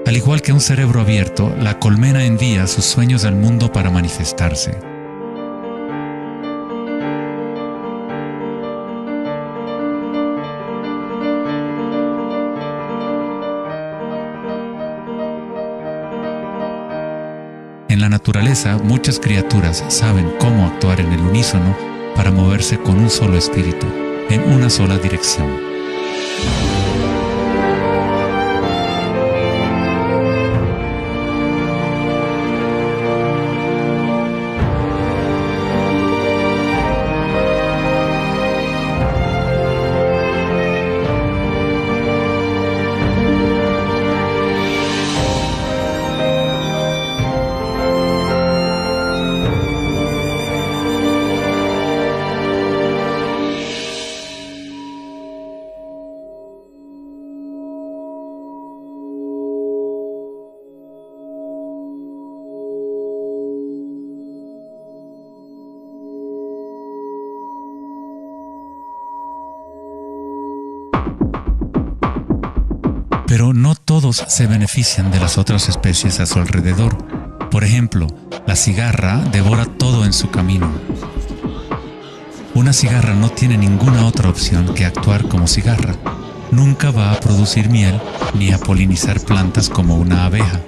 Al igual que un cerebro abierto, la colmena envía sus sueños al mundo para manifestarse. En la naturaleza, muchas criaturas saben cómo actuar en el unísono para moverse con un solo espíritu, en una sola dirección. Pero no todos se benefician de las otras especies a su alrededor. Por ejemplo, la cigarra devora todo en su camino. Una cigarra no tiene ninguna otra opción que actuar como cigarra. Nunca va a producir miel ni a polinizar plantas como una abeja.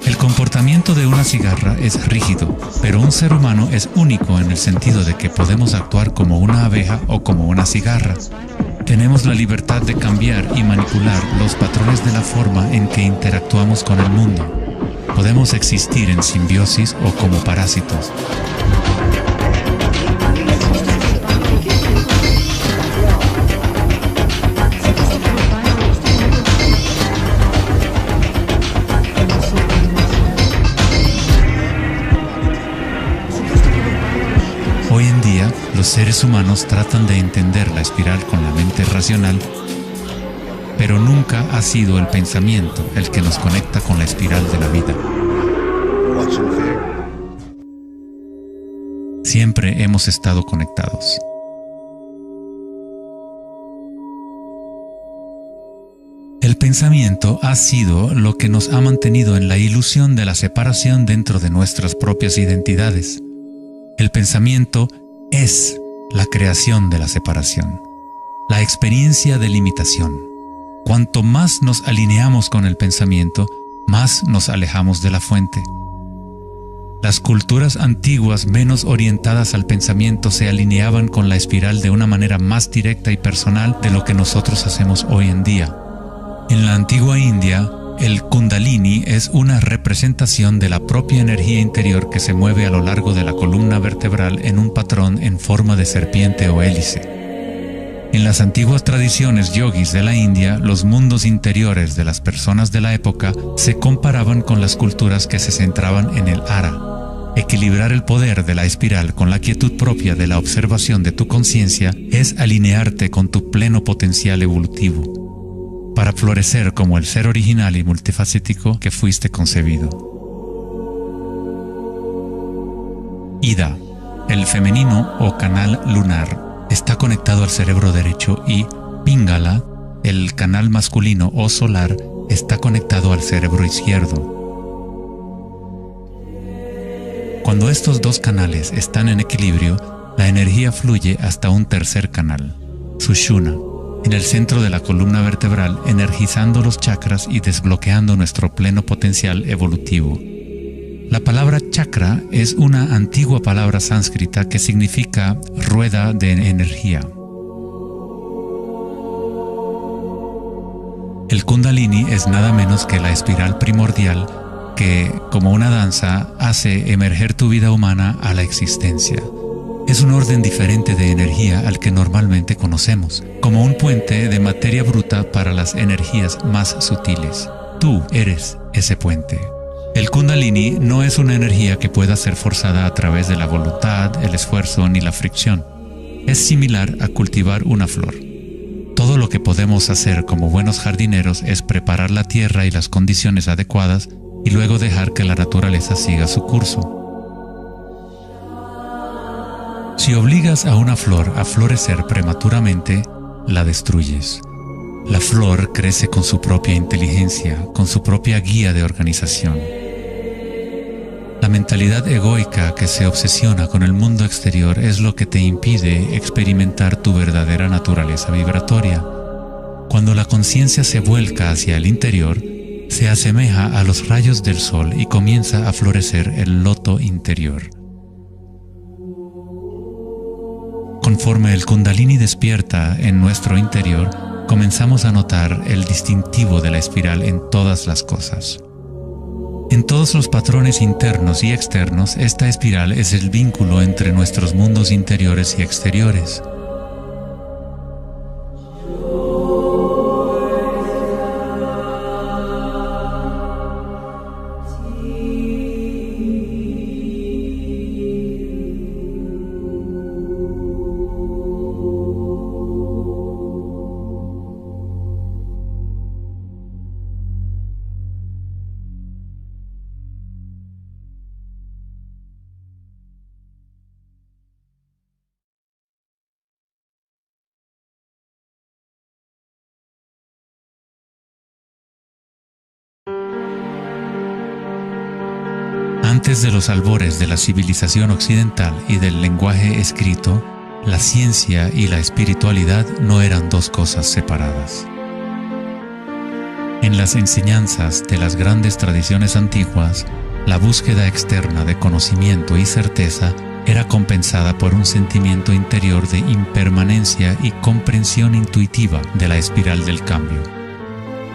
El comportamiento de una cigarra es rígido, pero un ser humano es único en el sentido de que podemos actuar como una abeja o como una cigarra. Tenemos la libertad de cambiar y manipular los patrones de la forma en que interactuamos con el mundo. Podemos existir en simbiosis o como parásitos. Hoy en día, los seres humanos tratan de entender la espiral con la mente racional, pero nunca ha sido el pensamiento el que nos conecta con la espiral de la vida. Siempre hemos estado conectados. El pensamiento ha sido lo que nos ha mantenido en la ilusión de la separación dentro de nuestras propias identidades. El pensamiento es la creación de la separación, la experiencia de limitación. Cuanto más nos alineamos con el pensamiento, más nos alejamos de la fuente. Las culturas antiguas menos orientadas al pensamiento se alineaban con la espiral de una manera más directa y personal de lo que nosotros hacemos hoy en día. En la antigua India, el Kundalini es una representación de la propia energía interior que se mueve a lo largo de la columna vertebral en un patrón en forma de serpiente o hélice. En las antiguas tradiciones yogis de la India, los mundos interiores de las personas de la época se comparaban con las culturas que se centraban en el ara. Equilibrar el poder de la espiral con la quietud propia de la observación de tu conciencia es alinearte con tu pleno potencial evolutivo, para florecer como el ser original y multifacético que fuiste concebido. Ida, el femenino o canal lunar, está conectado al cerebro derecho y Pingala, el canal masculino o solar, está conectado al cerebro izquierdo. Cuando estos dos canales están en equilibrio, la energía fluye hasta un tercer canal, Sushumna, en el centro de la columna vertebral, energizando los chakras y desbloqueando nuestro pleno potencial evolutivo. La palabra chakra es una antigua palabra sánscrita que significa rueda de energía. El Kundalini es nada menos que la espiral primordial que, como una danza, hace emerger tu vida humana a la existencia. Es un orden diferente de energía al que normalmente conocemos, como un puente de materia bruta para las energías más sutiles. Tú eres ese puente. El Kundalini no es una energía que pueda ser forzada a través de la voluntad, el esfuerzo ni la fricción. Es similar a cultivar una flor. Todo lo que podemos hacer como buenos jardineros es preparar la tierra y las condiciones adecuadas y luego dejar que la naturaleza siga su curso. Si obligas a una flor a florecer prematuramente, la destruyes. La flor crece con su propia inteligencia, con su propia guía de organización. La mentalidad egoica que se obsesiona con el mundo exterior es lo que te impide experimentar tu verdadera naturaleza vibratoria. Cuando la conciencia se vuelca hacia el interior, se asemeja a los rayos del sol y comienza a florecer el loto interior. Conforme el Kundalini despierta en nuestro interior, comenzamos a notar el distintivo de la espiral en todas las cosas. En todos los patrones internos y externos, esta espiral es el vínculo entre nuestros mundos interiores y exteriores. Antes de los albores de la civilización occidental y del lenguaje escrito, la ciencia y la espiritualidad no eran dos cosas separadas. En las enseñanzas de las grandes tradiciones antiguas, la búsqueda externa de conocimiento y certeza era compensada por un sentimiento interior de impermanencia y comprensión intuitiva de la espiral del cambio.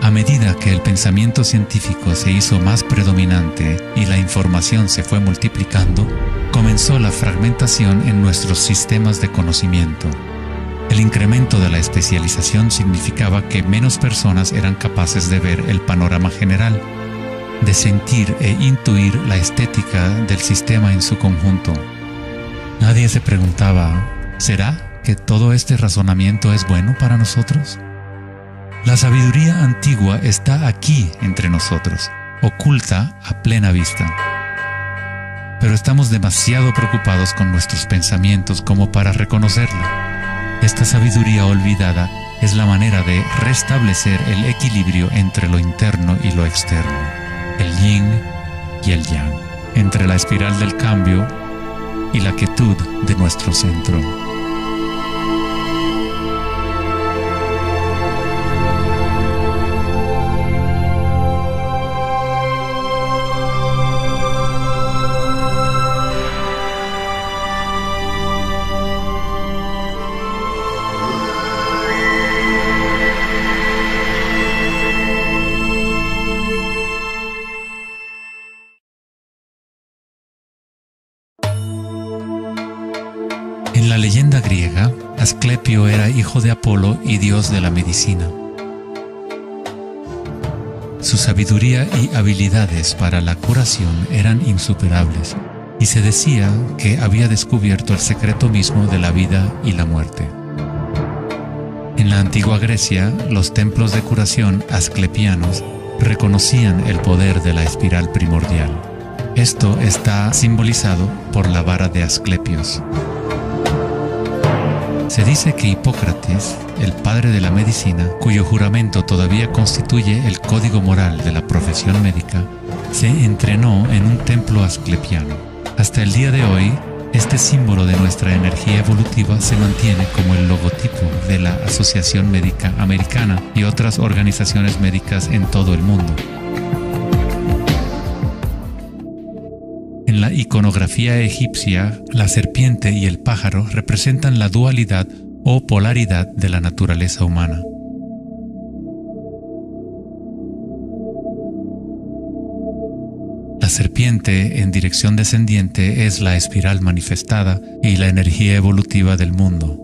A medida que el pensamiento científico se hizo más predominante y la información se fue multiplicando, comenzó la fragmentación en nuestros sistemas de conocimiento. El incremento de la especialización significaba que menos personas eran capaces de ver el panorama general, de sentir e intuir la estética del sistema en su conjunto. Nadie se preguntaba, ¿será que todo este razonamiento es bueno para nosotros? La sabiduría antigua está aquí entre nosotros, oculta a plena vista. Pero estamos demasiado preocupados con nuestros pensamientos como para reconocerla. Esta sabiduría olvidada es la manera de restablecer el equilibrio entre lo interno y lo externo, el yin y el yang, entre la espiral del cambio y la quietud de nuestro centro. leyenda griega, Asclepio era hijo de Apolo y dios de la medicina. Su sabiduría y habilidades para la curación eran insuperables, y se decía que había descubierto el secreto mismo de la vida y la muerte. En la antigua Grecia, los templos de curación asclepianos reconocían el poder de la espiral primordial. Esto está simbolizado por la vara de Asclepios. Se dice que Hipócrates, el padre de la medicina, cuyo juramento todavía constituye el código moral de la profesión médica, se entrenó en un templo asclepiano. Hasta el día de hoy, este símbolo de nuestra energía evolutiva se mantiene como el logotipo de la Asociación Médica Americana y otras organizaciones médicas en todo el mundo. En la iconografía egipcia, la serpiente y el pájaro representan la dualidad o polaridad de la naturaleza humana. La serpiente en dirección descendiente es la espiral manifestada y la energía evolutiva del mundo.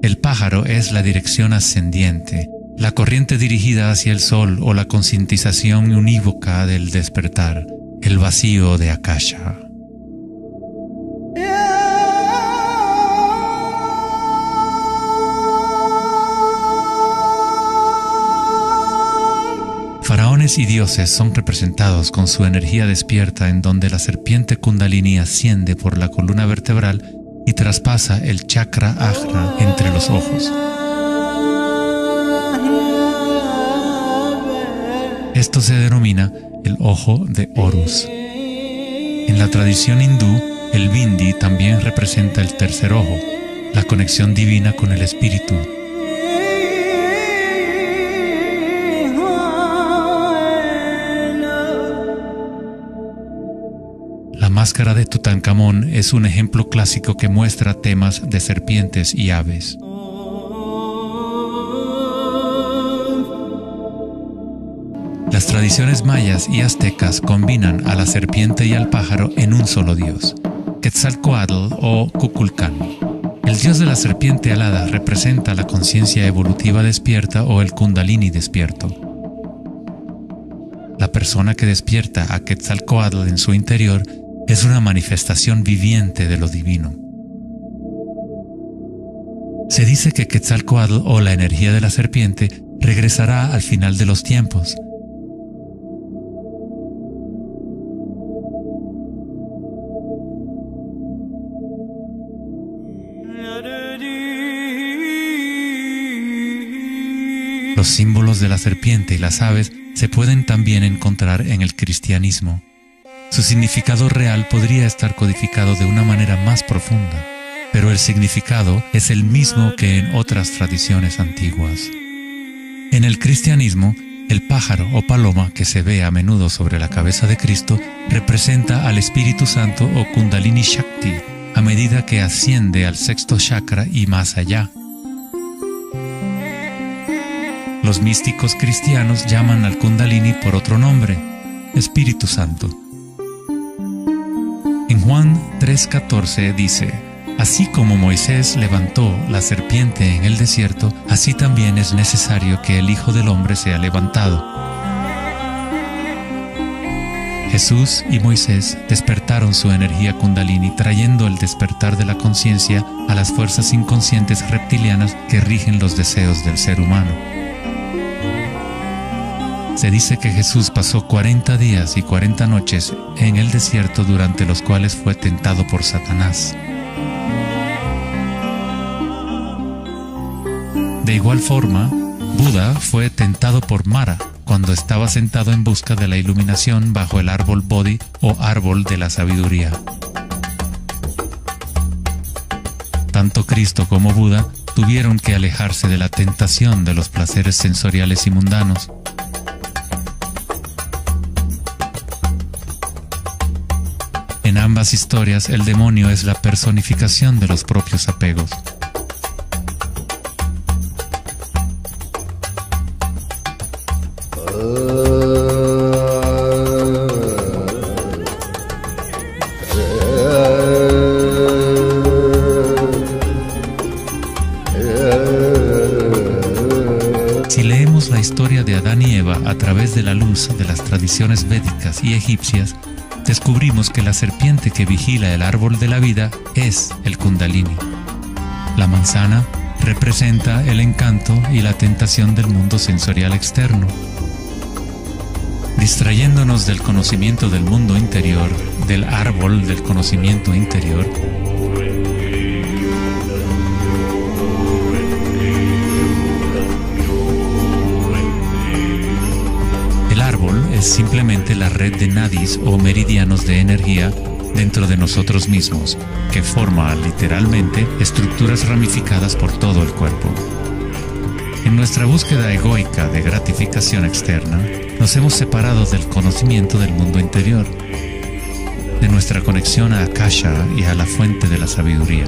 El pájaro es la dirección ascendiente, la corriente dirigida hacia el sol o la concientización unívoca del despertar, el vacío de Akasha. Faraones y dioses son representados con su energía despierta, en donde la serpiente Kundalini asciende por la columna vertebral y traspasa el chakra ajna entre los ojos. Esto se denomina el ojo de Horus. En la tradición hindú, el bindi también representa el tercer ojo, la conexión divina con el espíritu. La máscara de Tutankamón es un ejemplo clásico que muestra temas de serpientes y aves. Las tradiciones mayas y aztecas combinan a la serpiente y al pájaro en un solo dios, Quetzalcóatl o Kukulcán. El dios de la serpiente alada representa la conciencia evolutiva despierta o el Kundalini despierto. La persona que despierta a Quetzalcóatl en su interior es una manifestación viviente de lo divino. Se dice que Quetzalcóatl o la energía de la serpiente regresará al final de los tiempos. Los símbolos de la serpiente y las aves se pueden también encontrar en el cristianismo. Su significado real podría estar codificado de una manera más profunda, pero el significado es el mismo que en otras tradiciones antiguas. En el cristianismo, el pájaro o paloma que se ve a menudo sobre la cabeza de Cristo representa al Espíritu Santo o Kundalini Shakti a medida que asciende al sexto chakra y más allá. Los místicos cristianos llaman al Kundalini por otro nombre, Espíritu Santo. En Juan 3:14 dice: así como Moisés levantó la serpiente en el desierto, así también es necesario que el Hijo del Hombre sea levantado. Jesús y Moisés despertaron su energía Kundalini, trayendo el despertar de la conciencia a las fuerzas inconscientes reptilianas que rigen los deseos del ser humano. Se dice que Jesús pasó 40 días y 40 noches en el desierto, durante los cuales fue tentado por Satanás. De igual forma, Buda fue tentado por Mara cuando estaba sentado en busca de la iluminación bajo el árbol Bodhi o árbol de la sabiduría. Tanto Cristo como Buda tuvieron que alejarse de la tentación de los placeres sensoriales y mundanos. En ambas historias, el demonio es la personificación de los propios apegos. historia de Adán y Eva a través de la luz de las tradiciones védicas y egipcias, descubrimos que la serpiente que vigila el árbol de la vida es el Kundalini. La manzana representa el encanto y la tentación del mundo sensorial externo. Distrayéndonos del conocimiento del mundo interior, del árbol del conocimiento interior, el árbol es simplemente la red de nadis o meridianos de energía dentro de nosotros mismos, que forma literalmente estructuras ramificadas por todo el cuerpo. En nuestra búsqueda egoica de gratificación externa, nos hemos separado del conocimiento del mundo interior, de nuestra conexión a Akasha y a la fuente de la sabiduría.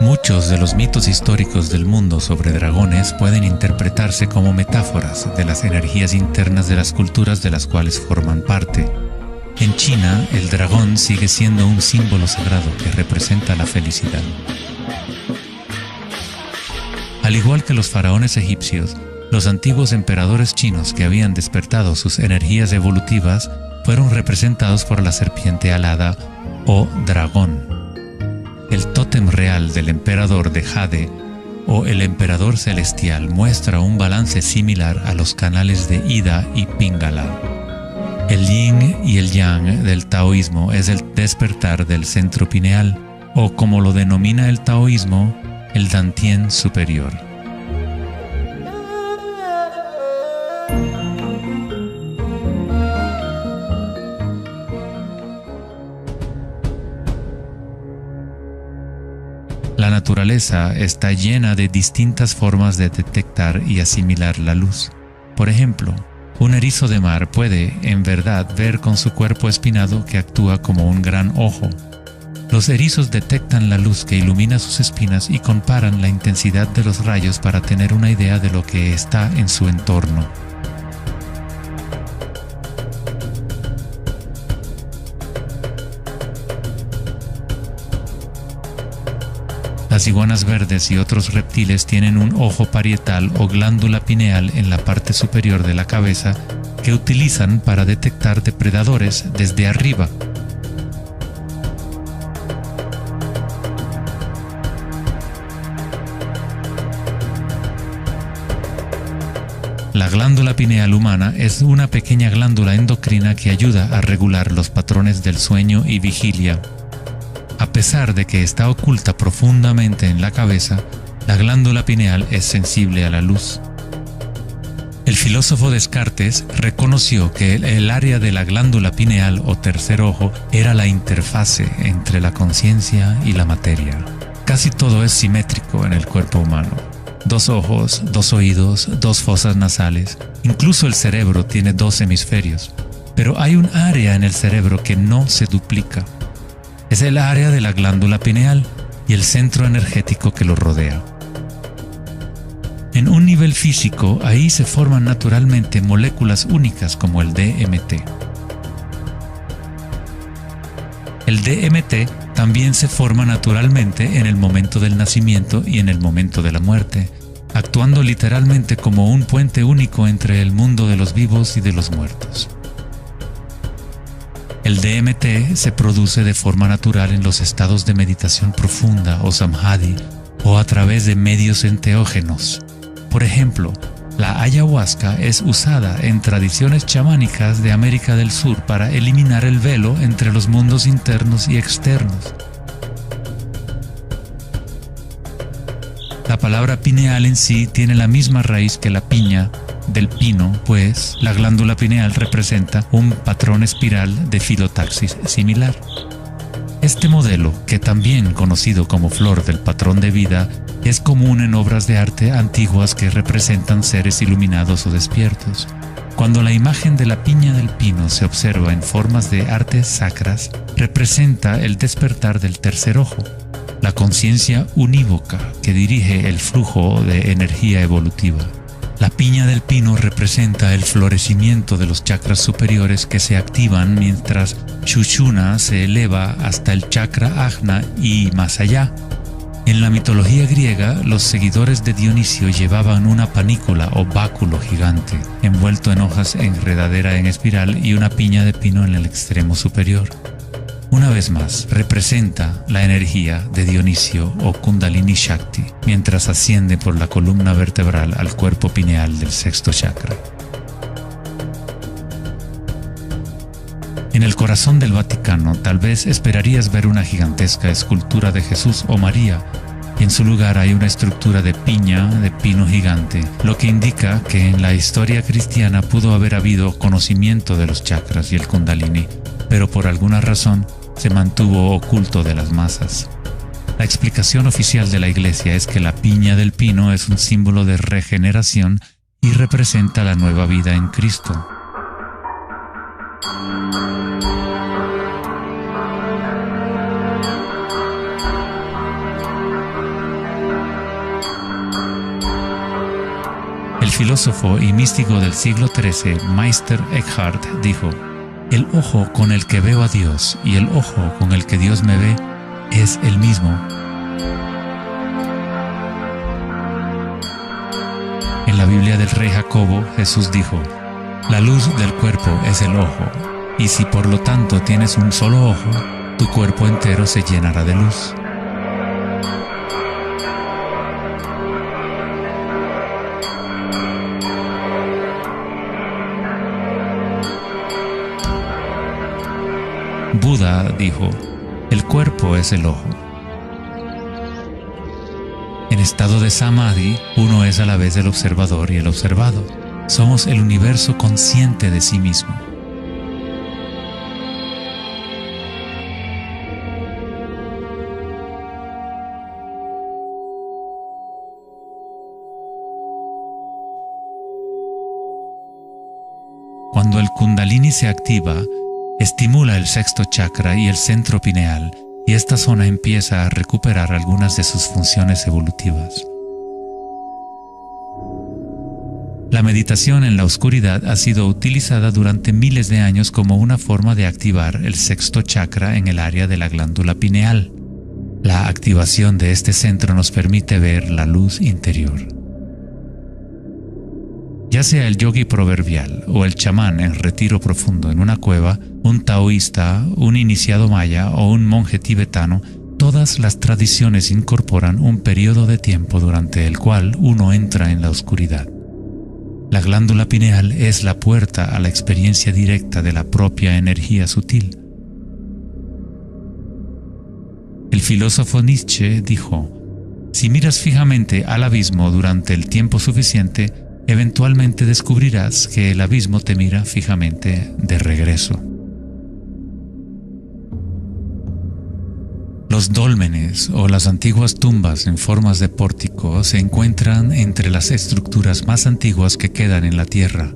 Muchos de los mitos históricos del mundo sobre dragones pueden interpretarse como metáforas de las energías internas de las culturas de las cuales forman parte. En China, el dragón sigue siendo un símbolo sagrado que representa la felicidad. Al igual que los faraones egipcios, los antiguos emperadores chinos que habían despertado sus energías evolutivas fueron representados por la serpiente alada o dragón. El tótem real del emperador de Jade o el emperador celestial muestra un balance similar a los canales de Ida y Pingala. El yin y el yang del taoísmo es el despertar del centro pineal, o como lo denomina el taoísmo, el Dantien superior. La naturaleza está llena de distintas formas de detectar y asimilar la luz. Por ejemplo, un erizo de mar puede, en verdad, ver con su cuerpo espinado que actúa como un gran ojo. Los erizos detectan la luz que ilumina sus espinas y comparan la intensidad de los rayos para tener una idea de lo que está en su entorno. Las iguanas verdes y otros reptiles tienen un ojo parietal o glándula pineal en la parte superior de la cabeza que utilizan para detectar depredadores desde arriba. La glándula pineal humana es una pequeña glándula endocrina que ayuda a regular los patrones del sueño y vigilia. A pesar de que está oculta profundamente en la cabeza, la glándula pineal es sensible a la luz. El filósofo Descartes reconoció que el área de la glándula pineal o tercer ojo era la interfase entre la conciencia y la materia. Casi todo es simétrico en el cuerpo humano. 2 ojos, 2 oídos, 2 fosas nasales. Incluso el cerebro tiene 2 hemisferios. Pero hay un área en el cerebro que no se duplica. Es el área de la glándula pineal y el centro energético que lo rodea. En un nivel físico, ahí se forman naturalmente moléculas únicas como el DMT. El DMT también se forma naturalmente en el momento del nacimiento y en el momento de la muerte, actuando literalmente como un puente único entre el mundo de los vivos y de los muertos. El DMT se produce de forma natural en los estados de meditación profunda o samadhi o a través de medios enteógenos. Por ejemplo, la ayahuasca es usada en tradiciones chamánicas de América del Sur para eliminar el velo entre los mundos internos y externos. La palabra pineal en sí tiene la misma raíz que la piña del pino, pues la glándula pineal representa un patrón espiral de filotaxis similar. Este modelo, que también conocido como flor del patrón de vida, es común en obras de arte antiguas que representan seres iluminados o despiertos. Cuando la imagen de la piña del pino se observa en formas de artes sacras, representa el despertar del tercer ojo, la conciencia unívoca que dirige el flujo de energía evolutiva. La piña del pino representa el florecimiento de los chakras superiores que se activan mientras Sushumna se eleva hasta el chakra Ajna y más allá. En la mitología griega, los seguidores de Dionisio llevaban una panícula o báculo gigante, envuelto en hojas enredadera en espiral y una piña de pino en el extremo superior. Una vez más, representa la energía de Dionisio o Kundalini Shakti, mientras asciende por la columna vertebral al cuerpo pineal del sexto chakra. En el corazón del Vaticano, tal vez esperarías ver una gigantesca escultura de Jesús o María, y en su lugar hay una estructura de piña de pino gigante, lo que indica que en la historia cristiana pudo haber habido conocimiento de los chakras y el Kundalini, pero por alguna razón se mantuvo oculto de las masas. La explicación oficial de la Iglesia es que la piña del pino es un símbolo de regeneración y representa la nueva vida en Cristo. El filósofo y místico del siglo XIII, Meister Eckhart, dijo: "El ojo con el que veo a Dios y el ojo con el que Dios me ve es el mismo". En la Biblia del rey Jacobo, Jesús dijo: "La luz del cuerpo es el ojo, y si por lo tanto tienes un solo ojo, tu cuerpo entero se llenará de luz". Buda dijo: "El cuerpo es el ojo". En estado de samadhi, uno es a la vez el observador y el observado. Somos el universo consciente de sí mismo. Cuando el Kundalini se activa, estimula el sexto chakra y el centro pineal, y esta zona empieza a recuperar algunas de sus funciones evolutivas. La meditación en la oscuridad ha sido utilizada durante miles de años como una forma de activar el sexto chakra en el área de la glándula pineal. La activación de este centro nos permite ver la luz interior. Ya sea el yogi proverbial o el chamán en retiro profundo en una cueva, un taoísta, un iniciado maya o un monje tibetano, todas las tradiciones incorporan un periodo de tiempo durante el cual uno entra en la oscuridad. La glándula pineal es la puerta a la experiencia directa de la propia energía sutil. El filósofo Nietzsche dijo: "Si miras fijamente al abismo durante el tiempo suficiente, eventualmente descubrirás que el abismo te mira fijamente de regreso". Los dólmenes o las antiguas tumbas en formas de pórtico se encuentran entre las estructuras más antiguas que quedan en la Tierra.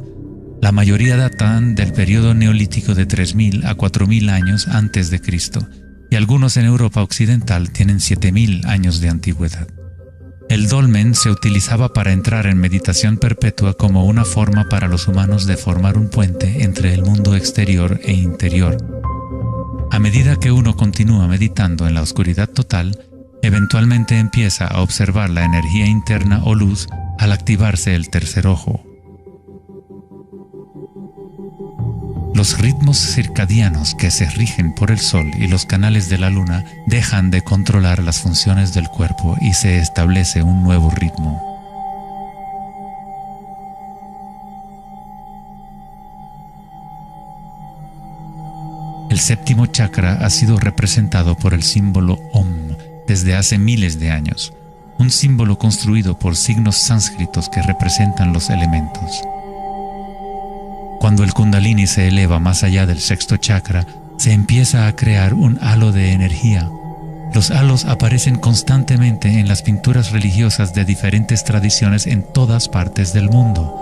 La mayoría datan del periodo neolítico de 3000 a 4000 años antes de Cristo, y algunos en Europa occidental tienen 7000 años de antigüedad. El dolmen se utilizaba para entrar en meditación perpetua como una forma para los humanos de formar un puente entre el mundo exterior e interior. A medida que uno continúa meditando en la oscuridad total, eventualmente empieza a observar la energía interna o luz al activarse el tercer ojo. Los ritmos circadianos que se rigen por el sol y los canales de la luna dejan de controlar las funciones del cuerpo y se establece un nuevo ritmo. El séptimo chakra ha sido representado por el símbolo Om desde hace miles de años, un símbolo construido por signos sánscritos que representan los elementos. Cuando el Kundalini se eleva más allá del sexto chakra, se empieza a crear un halo de energía. Los halos aparecen constantemente en las pinturas religiosas de diferentes tradiciones en todas partes del mundo.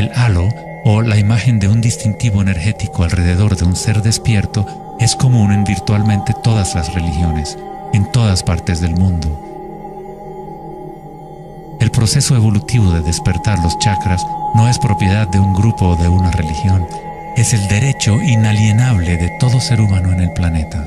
El halo, o la imagen de un distintivo energético alrededor de un ser despierto, es común en virtualmente todas las religiones, en todas partes del mundo. El proceso evolutivo de despertar los chakras no es propiedad de un grupo o de una religión, es el derecho inalienable de todo ser humano en el planeta.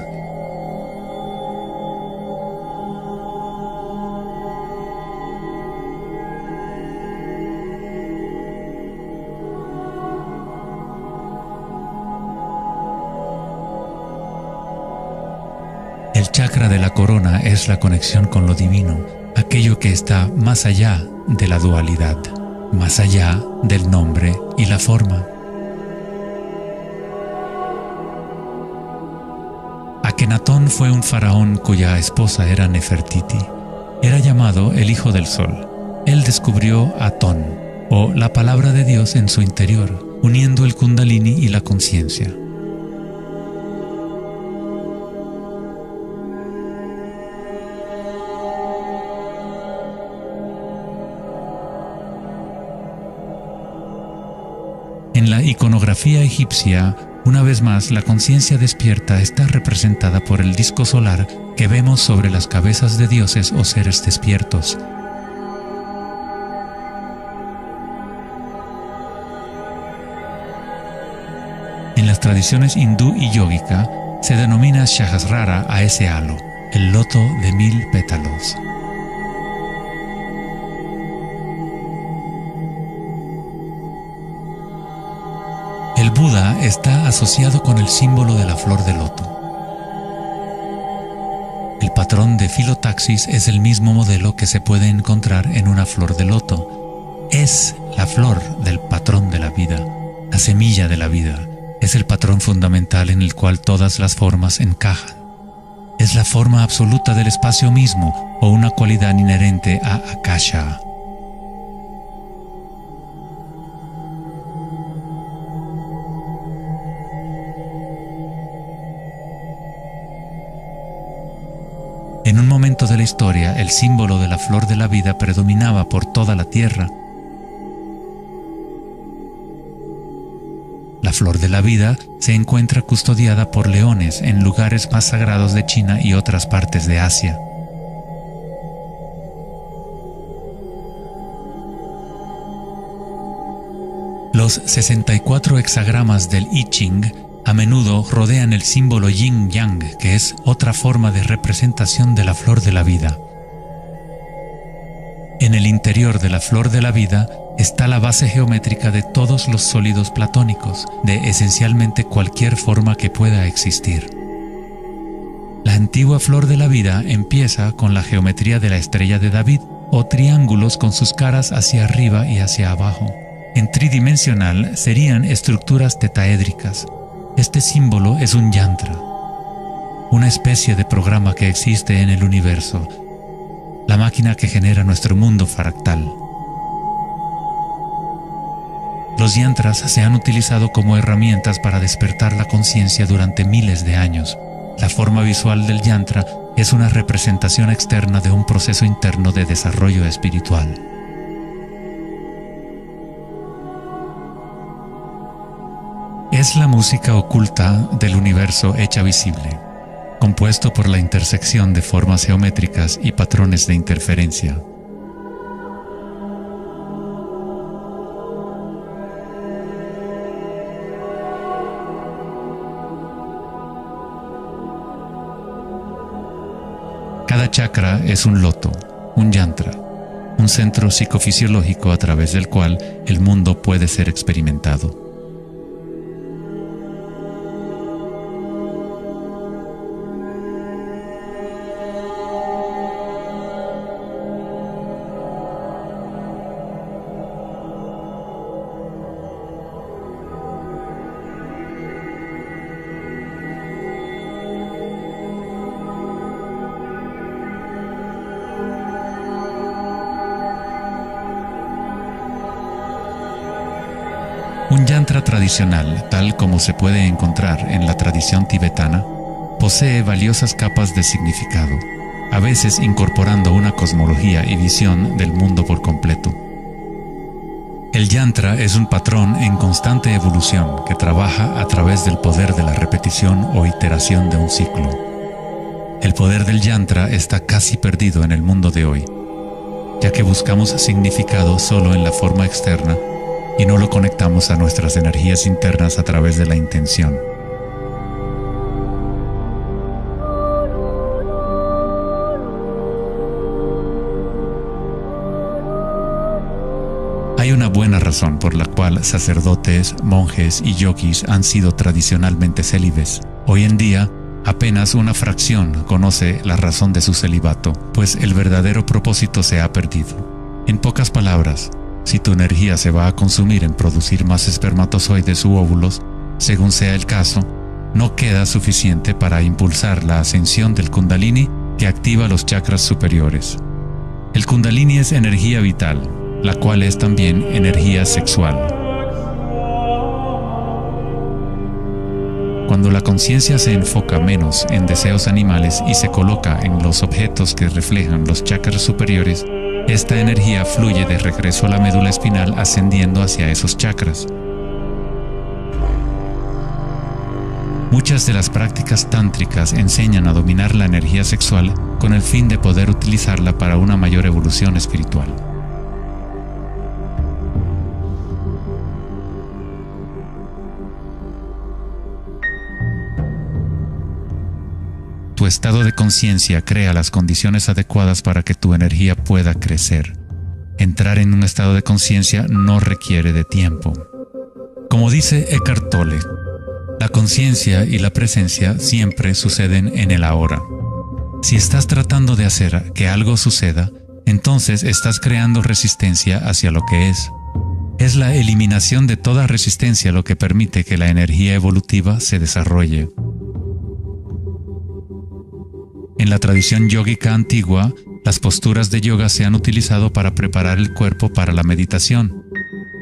El chakra de la corona es la conexión con lo divino, aquello que está más allá de la dualidad, más allá del nombre y la forma. Akenatón fue un faraón cuya esposa era Nefertiti. Era llamado el Hijo del Sol. Él descubrió Atón, o la palabra de Dios en su interior, uniendo el Kundalini y la conciencia. En la iconografía egipcia, una vez más, la conciencia despierta está representada por el disco solar que vemos sobre las cabezas de dioses o seres despiertos. En las tradiciones hindú y yógica, se denomina Sahasrara a ese halo, el loto de 1000 pétalos. El Buda está asociado con el símbolo de la flor de loto. El patrón de filotaxis es el mismo modelo que se puede encontrar en una flor de loto. Es la flor del patrón de la vida, la semilla de la vida. Es el patrón fundamental en el cual todas las formas encajan. Es la forma absoluta del espacio mismo o una cualidad inherente a Akasha. En un momento de la historia, el símbolo de la flor de la vida predominaba por toda la tierra. La flor de la vida se encuentra custodiada por leones en lugares más sagrados de China y otras partes de Asia. Los 64 hexagramas del I Ching a menudo rodean el símbolo yin-yang, que es otra forma de representación de la flor de la vida. En el interior de la flor de la vida está la base geométrica de todos los sólidos platónicos, de esencialmente cualquier forma que pueda existir. La antigua flor de la vida empieza con la geometría de la estrella de David, o triángulos con sus caras hacia arriba y hacia abajo. En tridimensional serían estructuras tetaédricas. Este símbolo es un yantra, una especie de programa que existe en el universo, la máquina que genera nuestro mundo fractal. Los yantras se han utilizado como herramientas para despertar la conciencia durante miles de años. La forma visual del yantra es una representación externa de un proceso interno de desarrollo espiritual. Es la música oculta del universo hecha visible, compuesto por la intersección de formas geométricas y patrones de interferencia. Cada chakra es un loto, un yantra, un centro psicofisiológico a través del cual el mundo puede ser experimentado. Un yantra tradicional, tal como se puede encontrar en la tradición tibetana, posee valiosas capas de significado, a veces incorporando una cosmología y visión del mundo por completo. El yantra es un patrón en constante evolución que trabaja a través del poder de la repetición o iteración de un ciclo. El poder del yantra está casi perdido en el mundo de hoy, ya que buscamos significado solo en la forma externa y no lo conectamos a nuestras energías internas a través de la intención. Hay una buena razón por la cual sacerdotes, monjes y yogis han sido tradicionalmente célibes. Hoy en día, apenas una fracción conoce la razón de su celibato, pues el verdadero propósito se ha perdido. En pocas palabras, si tu energía se va a consumir en producir más espermatozoides u óvulos, según sea el caso, no queda suficiente para impulsar la ascensión del Kundalini que activa los chakras superiores. El Kundalini es energía vital, la cual es también energía sexual. Cuando la conciencia se enfoca menos en deseos animales y se coloca en los objetos que reflejan los chakras superiores, esta energía fluye de regreso a la médula espinal ascendiendo hacia esos chakras. Muchas de las prácticas tántricas enseñan a dominar la energía sexual con el fin de poder utilizarla para una mayor evolución espiritual. Tu estado de conciencia crea las condiciones adecuadas para que tu energía pueda crecer. Entrar en un estado de conciencia no requiere de tiempo. Como dice Eckhart Tolle, la conciencia y la presencia siempre suceden en el ahora. Si estás tratando de hacer que algo suceda, entonces estás creando resistencia hacia lo que es. Es la eliminación de toda resistencia lo que permite que la energía evolutiva se desarrolle. En la tradición yógica antigua, las posturas de yoga se han utilizado para preparar el cuerpo para la meditación.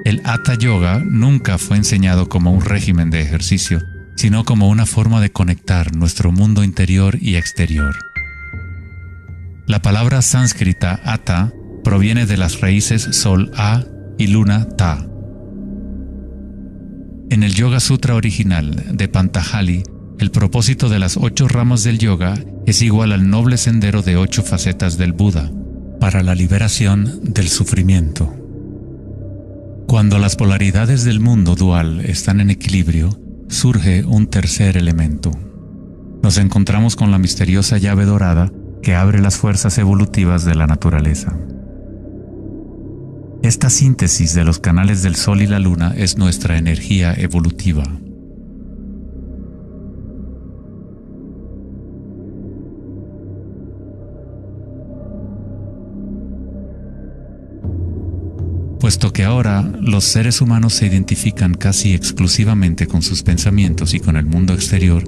El Hatha Yoga nunca fue enseñado como un régimen de ejercicio, sino como una forma de conectar nuestro mundo interior y exterior. La palabra sánscrita Hatha proviene de las raíces Sol A y Luna Ta. En el Yoga Sutra original de Patanjali, el propósito de las 8 ramas del yoga es igual al noble sendero de 8 facetas del Buda, para la liberación del sufrimiento. Cuando las polaridades del mundo dual están en equilibrio, surge un tercer elemento. Nos encontramos con la misteriosa llave dorada que abre las fuerzas evolutivas de la naturaleza. Esta síntesis de los canales del Sol y la Luna es nuestra energía evolutiva. Puesto que ahora los seres humanos se identifican casi exclusivamente con sus pensamientos y con el mundo exterior,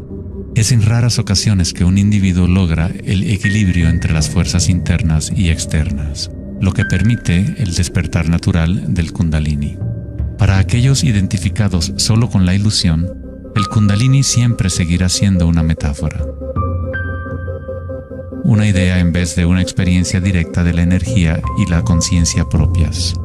es en raras ocasiones que un individuo logra el equilibrio entre las fuerzas internas y externas, lo que permite el despertar natural del Kundalini. Para aquellos identificados solo con la ilusión, el Kundalini siempre seguirá siendo una metáfora. Una idea en vez de una experiencia directa de la energía y la conciencia propias.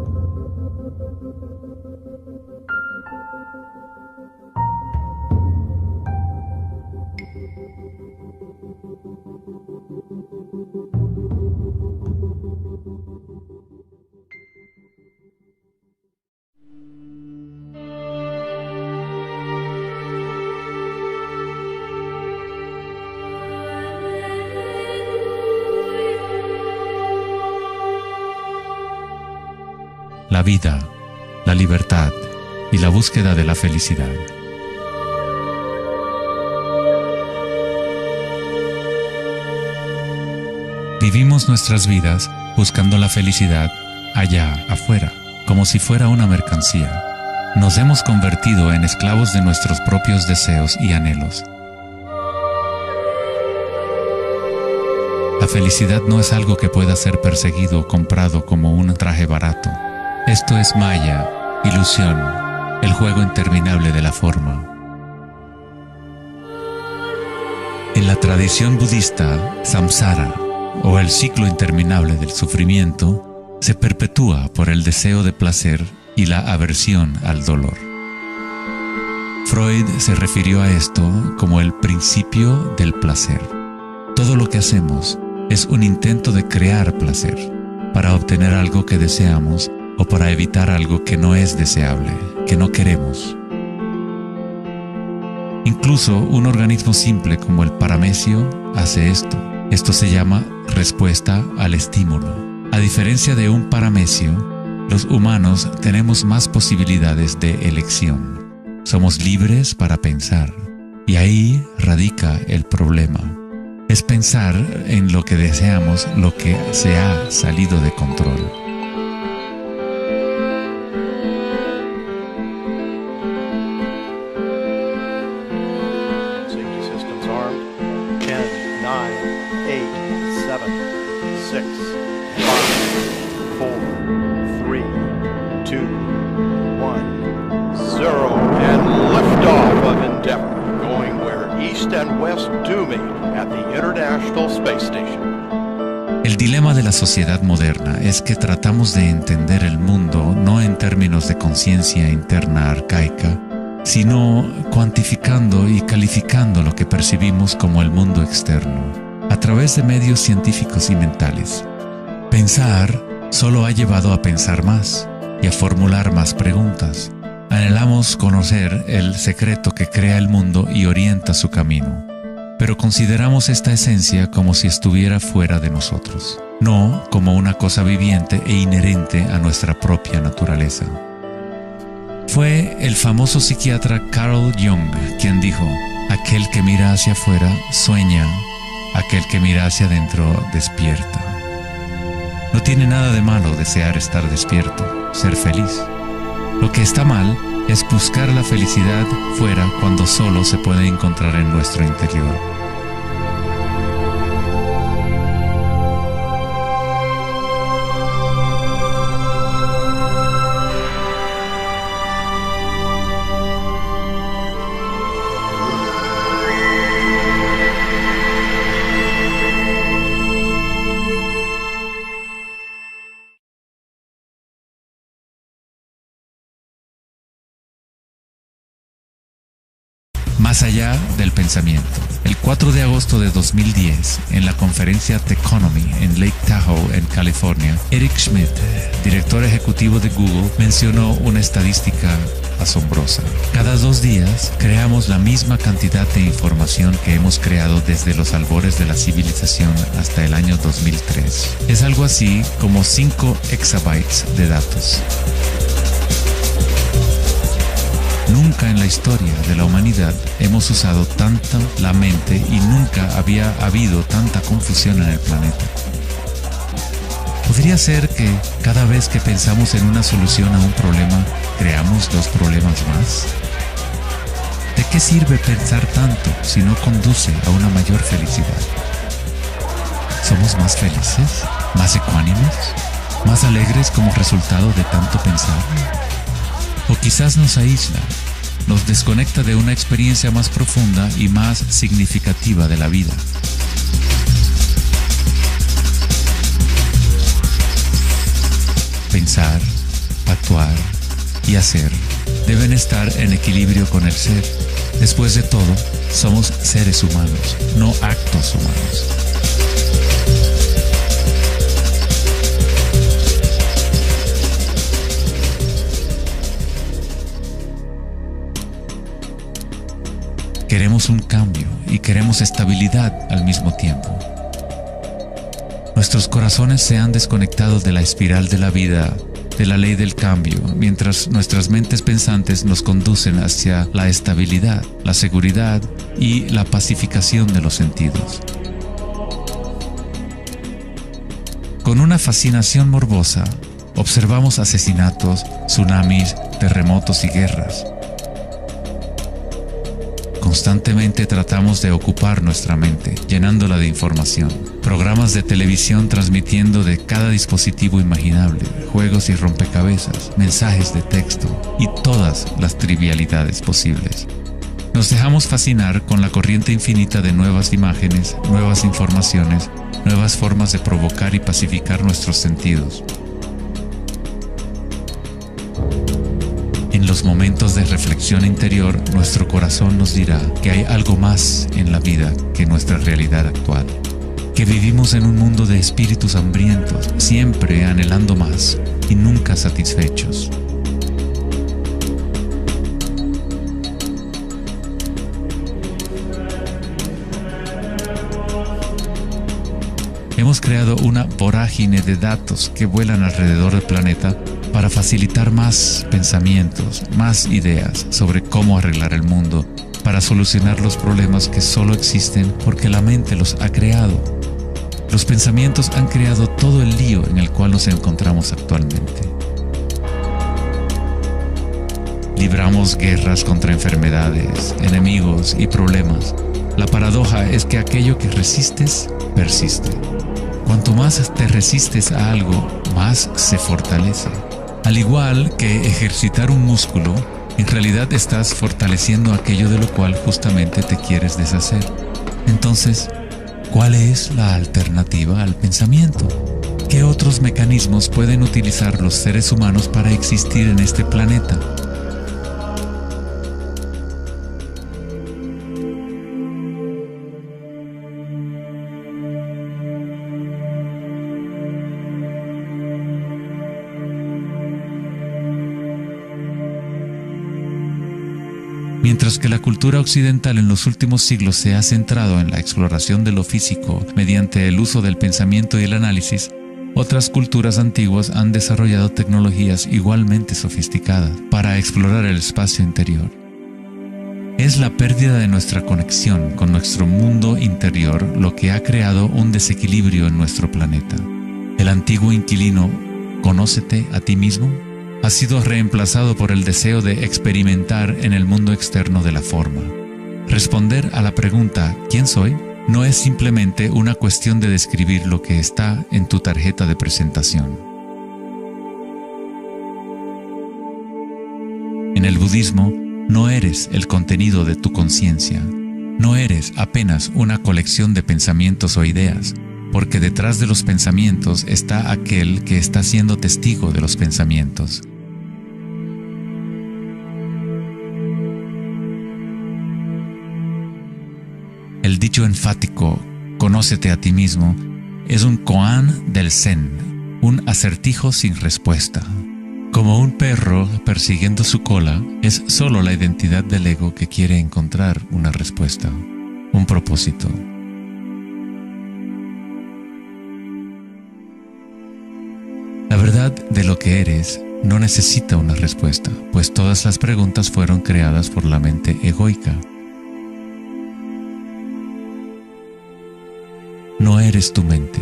La vida, la libertad y la búsqueda de la felicidad. Vivimos nuestras vidas buscando la felicidad allá afuera, como si fuera una mercancía. Nos hemos convertido en esclavos de nuestros propios deseos y anhelos. La felicidad no es algo que pueda ser perseguido o comprado como un traje barato. Esto es maya, ilusión, el juego interminable de la forma. En la tradición budista, samsara, o el ciclo interminable del sufrimiento, se perpetúa por el deseo de placer y la aversión al dolor. Freud se refirió a esto como el principio del placer. Todo lo que hacemos es un intento de crear placer, para obtener algo que deseamos o para evitar algo que no es deseable, que no queremos. Incluso un organismo simple como el paramecio hace esto. Esto se llama respuesta al estímulo. A diferencia de un paramecio, los humanos tenemos más posibilidades de elección. Somos libres para pensar, y ahí radica el problema. Es pensar en lo que deseamos, lo que se ha salido de control. Safety systems armed. 10, 9, 8, 7, 6, 5, 4, 3, 2, 1, 0, and liftoff of Endeavour, going where east and west do meet at the International Space Station. El dilema de la sociedad moderna es que tratamos de entender el mundo no en términos de conciencia interna arcaica, sino cuantificando y calificando lo que percibimos como el mundo externo, a través de medios científicos y mentales. Pensar solo ha llevado a pensar más y a formular más preguntas. Anhelamos conocer el secreto que crea el mundo y orienta su camino, pero consideramos esta esencia como si estuviera fuera de nosotros, no como una cosa viviente e inherente a nuestra propia naturaleza. Fue el famoso psiquiatra Carl Jung quien dijo: aquel que mira hacia afuera sueña, aquel que mira hacia adentro despierta. No tiene nada de malo desear estar despierto, ser feliz. Lo que está mal es buscar la felicidad fuera cuando solo se puede encontrar en nuestro interior. Más allá del pensamiento. El 4 de agosto de 2010, en la conferencia Techonomy en Lake Tahoe, en California, Eric Schmidt, director ejecutivo de Google, mencionó una estadística asombrosa. Cada 2 días creamos la misma cantidad de información que hemos creado desde los albores de la civilización hasta el año 2003. Es algo así como 5 exabytes de datos. Nunca en la historia de la humanidad hemos usado tanto la mente y nunca había habido tanta confusión en el planeta. ¿Podría ser que cada vez que pensamos en una solución a un problema, creamos 2 problemas más? ¿De qué sirve pensar tanto si no conduce a una mayor felicidad? ¿Somos más felices? ¿Más ecuánimes? ¿Más alegres como resultado de tanto pensar? O quizás nos aísla, nos desconecta de una experiencia más profunda y más significativa de la vida. Pensar, actuar y hacer deben estar en equilibrio con el ser. Después de todo, somos seres humanos, no actos humanos. Queremos un cambio y queremos estabilidad al mismo tiempo. Nuestros corazones se han desconectado de la espiral de la vida, de la ley del cambio, mientras nuestras mentes pensantes nos conducen hacia la estabilidad, la seguridad y la pacificación de los sentidos. Con una fascinación morbosa, observamos asesinatos, tsunamis, terremotos y guerras. Constantemente tratamos de ocupar nuestra mente, llenándola de información. Programas de televisión transmitiendo de cada dispositivo imaginable, juegos y rompecabezas, mensajes de texto y todas las trivialidades posibles. Nos dejamos fascinar con la corriente infinita de nuevas imágenes, nuevas informaciones, nuevas formas de provocar y pacificar nuestros sentidos. los momentos de reflexión interior, nuestro corazón nos dirá que hay algo más en la vida que nuestra realidad actual, que vivimos en un mundo de espíritus hambrientos, siempre anhelando más y nunca satisfechos. Hemos creado una vorágine de datos que vuelan alrededor del planeta para facilitar más pensamientos, más ideas sobre cómo arreglar el mundo, para solucionar los problemas que solo existen porque la mente los ha creado. Los pensamientos han creado todo el lío en el cual nos encontramos actualmente. Libramos guerras contra enfermedades, enemigos y problemas. La paradoja es que aquello que resistes, persiste. Cuanto más te resistes a algo, más se fortalece. Al igual que ejercitar un músculo, en realidad estás fortaleciendo aquello de lo cual justamente te quieres deshacer. Entonces, ¿cuál es la alternativa al pensamiento? ¿Qué otros mecanismos pueden utilizar los seres humanos para existir en este planeta? Mientras que la cultura occidental en los últimos siglos se ha centrado en la exploración de lo físico mediante el uso del pensamiento y el análisis, otras culturas antiguas han desarrollado tecnologías igualmente sofisticadas para explorar el espacio interior. Es la pérdida de nuestra conexión con nuestro mundo interior lo que ha creado un desequilibrio en nuestro planeta. El antiguo inquilino, «Conócete a ti mismo», ha sido reemplazado por el deseo de experimentar en el mundo externo de la forma. Responder a la pregunta ¿quién soy? No es simplemente una cuestión de describir lo que está en tu tarjeta de presentación. En el budismo, no eres el contenido de tu conciencia. No eres apenas una colección de pensamientos o ideas, porque detrás de los pensamientos está aquel que está siendo testigo de los pensamientos. El dicho enfático, «Conócete a ti mismo», es un koan del Zen, un acertijo sin respuesta. Como un perro persiguiendo su cola, es solo la identidad del ego que quiere encontrar una respuesta, un propósito. La verdad de lo que eres no necesita una respuesta, pues todas las preguntas fueron creadas por la mente egoica. No eres tu mente.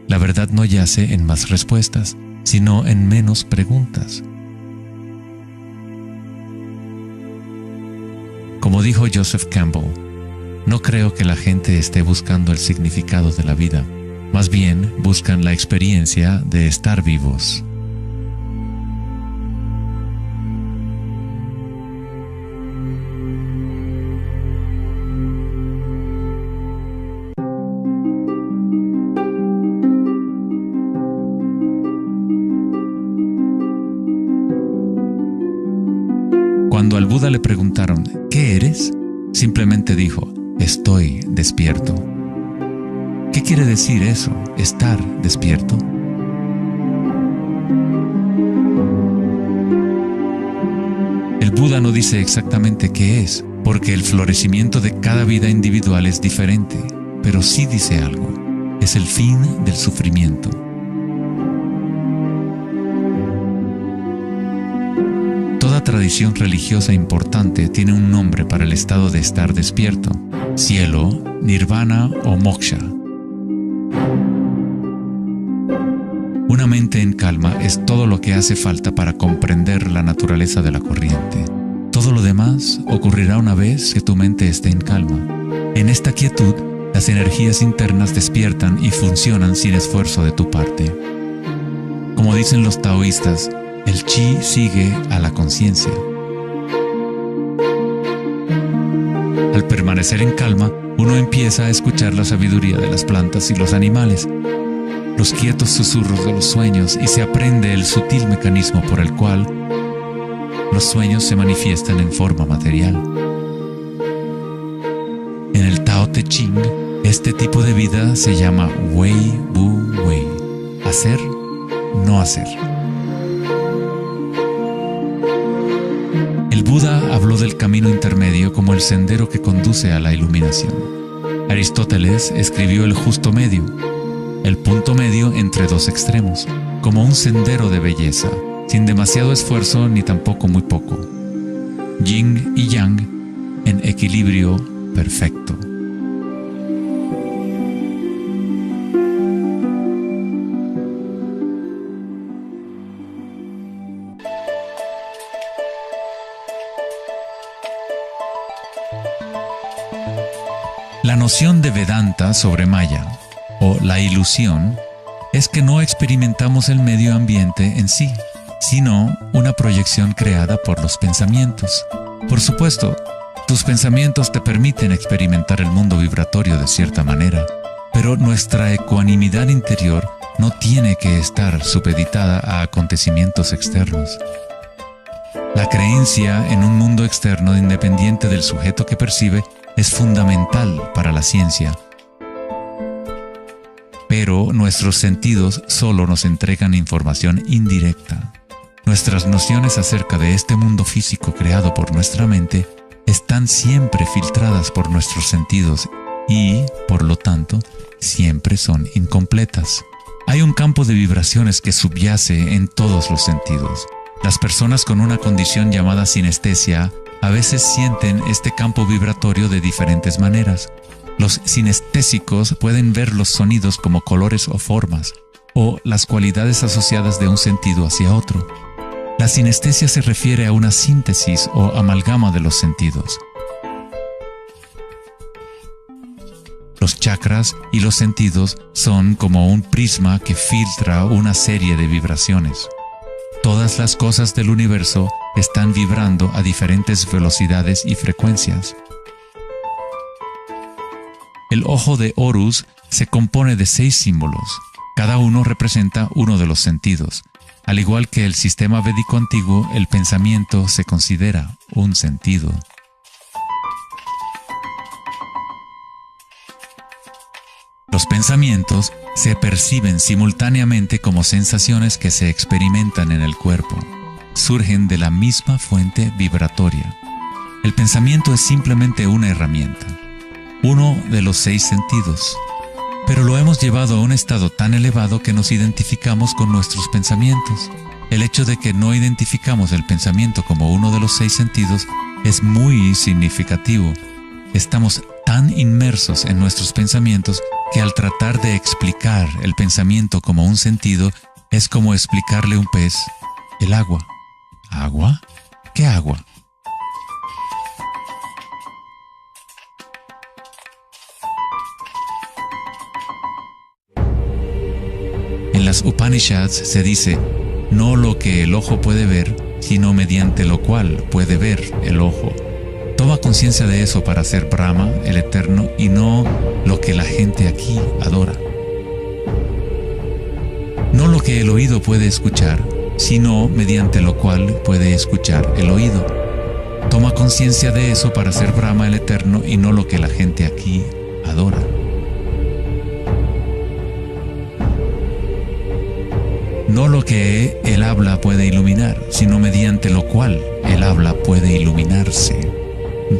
La verdad no yace en más respuestas, sino en menos preguntas. Como dijo Joseph Campbell, no creo que la gente esté buscando el significado de la vida, más bien buscan la experiencia de estar vivos. Cuando al Buda le preguntaron, ¿qué eres?, simplemente dijo, estoy despierto. ¿Qué quiere decir eso, estar despierto? El Buda no dice exactamente qué es, porque el florecimiento de cada vida individual es diferente, pero sí dice algo, es el fin del sufrimiento. Toda tradición religiosa importante tiene un nombre para el estado de estar despierto: cielo, nirvana o moksha. Una mente en calma es todo lo que hace falta para comprender la naturaleza de la corriente. Todo lo demás ocurrirá una vez que tu mente esté en calma. En esta quietud, las energías internas despiertan y funcionan sin esfuerzo de tu parte. Como dicen los taoístas, el chi sigue a la conciencia. Al permanecer en calma, uno empieza a escuchar la sabiduría de las plantas y los animales, los quietos susurros de los sueños, y se aprende el sutil mecanismo por el cual los sueños se manifiestan en forma material. En el Tao Te Ching, este tipo de vida se llama Wei Wu Wei, hacer, no hacer. El Buda habló del camino intermedio como el sendero que conduce a la iluminación. Aristóteles escribió el justo medio, el punto medio entre dos extremos, como un sendero de belleza, sin demasiado esfuerzo ni tampoco muy poco. Yin y Yang en equilibrio perfecto. La noción de Vedanta sobre Maya, o la ilusión, es que no experimentamos el medio ambiente en sí, sino una proyección creada por los pensamientos. Por supuesto, tus pensamientos te permiten experimentar el mundo vibratorio de cierta manera, pero nuestra ecuanimidad interior no tiene que estar supeditada a acontecimientos externos. La creencia en un mundo externo independiente del sujeto que percibe es fundamental para la ciencia. Pero nuestros sentidos solo nos entregan información indirecta. Nuestras nociones acerca de este mundo físico creado por nuestra mente están siempre filtradas por nuestros sentidos y, por lo tanto, siempre son incompletas. Hay un campo de vibraciones que subyace en todos los sentidos. Las personas con una condición llamada sinestesia a veces sienten este campo vibratorio de diferentes maneras. Los sinestésicos pueden ver los sonidos como colores o formas, o las cualidades asociadas de un sentido hacia otro. La sinestesia se refiere a una síntesis o amalgama de los sentidos. Los chakras y los sentidos son como un prisma que filtra una serie de vibraciones. Todas las cosas del universo están vibrando a diferentes velocidades y frecuencias. El ojo de Horus se compone de 6 símbolos. Cada uno representa uno de los sentidos. Al igual que el sistema védico antiguo, el pensamiento se considera un sentido. Los pensamientos se perciben simultáneamente como sensaciones que se experimentan en el cuerpo. Surgen de la misma fuente vibratoria. El pensamiento es simplemente una herramienta, uno de los 6 sentidos, pero lo hemos llevado a un estado tan elevado que nos identificamos con nuestros pensamientos. El hecho de que no identificamos el pensamiento como uno de los 6 sentidos es muy significativo. Estamos tan inmersos en nuestros pensamientos que al tratar de explicar el pensamiento como un sentido, es como explicarle a un pez el agua. ¿Agua? ¿Qué agua? En las Upanishads se dice, no lo que el ojo puede ver, sino mediante lo cual puede ver el ojo. Toma conciencia de eso para ser Brahma, el Eterno, y no lo que la gente aquí adora. No lo que el oído puede escuchar, sino mediante lo cual puede escuchar el oído. Toma conciencia de eso para ser Brahma, el Eterno, y no lo que la gente aquí adora. No lo que el habla puede iluminar, sino mediante lo cual el habla puede iluminarse.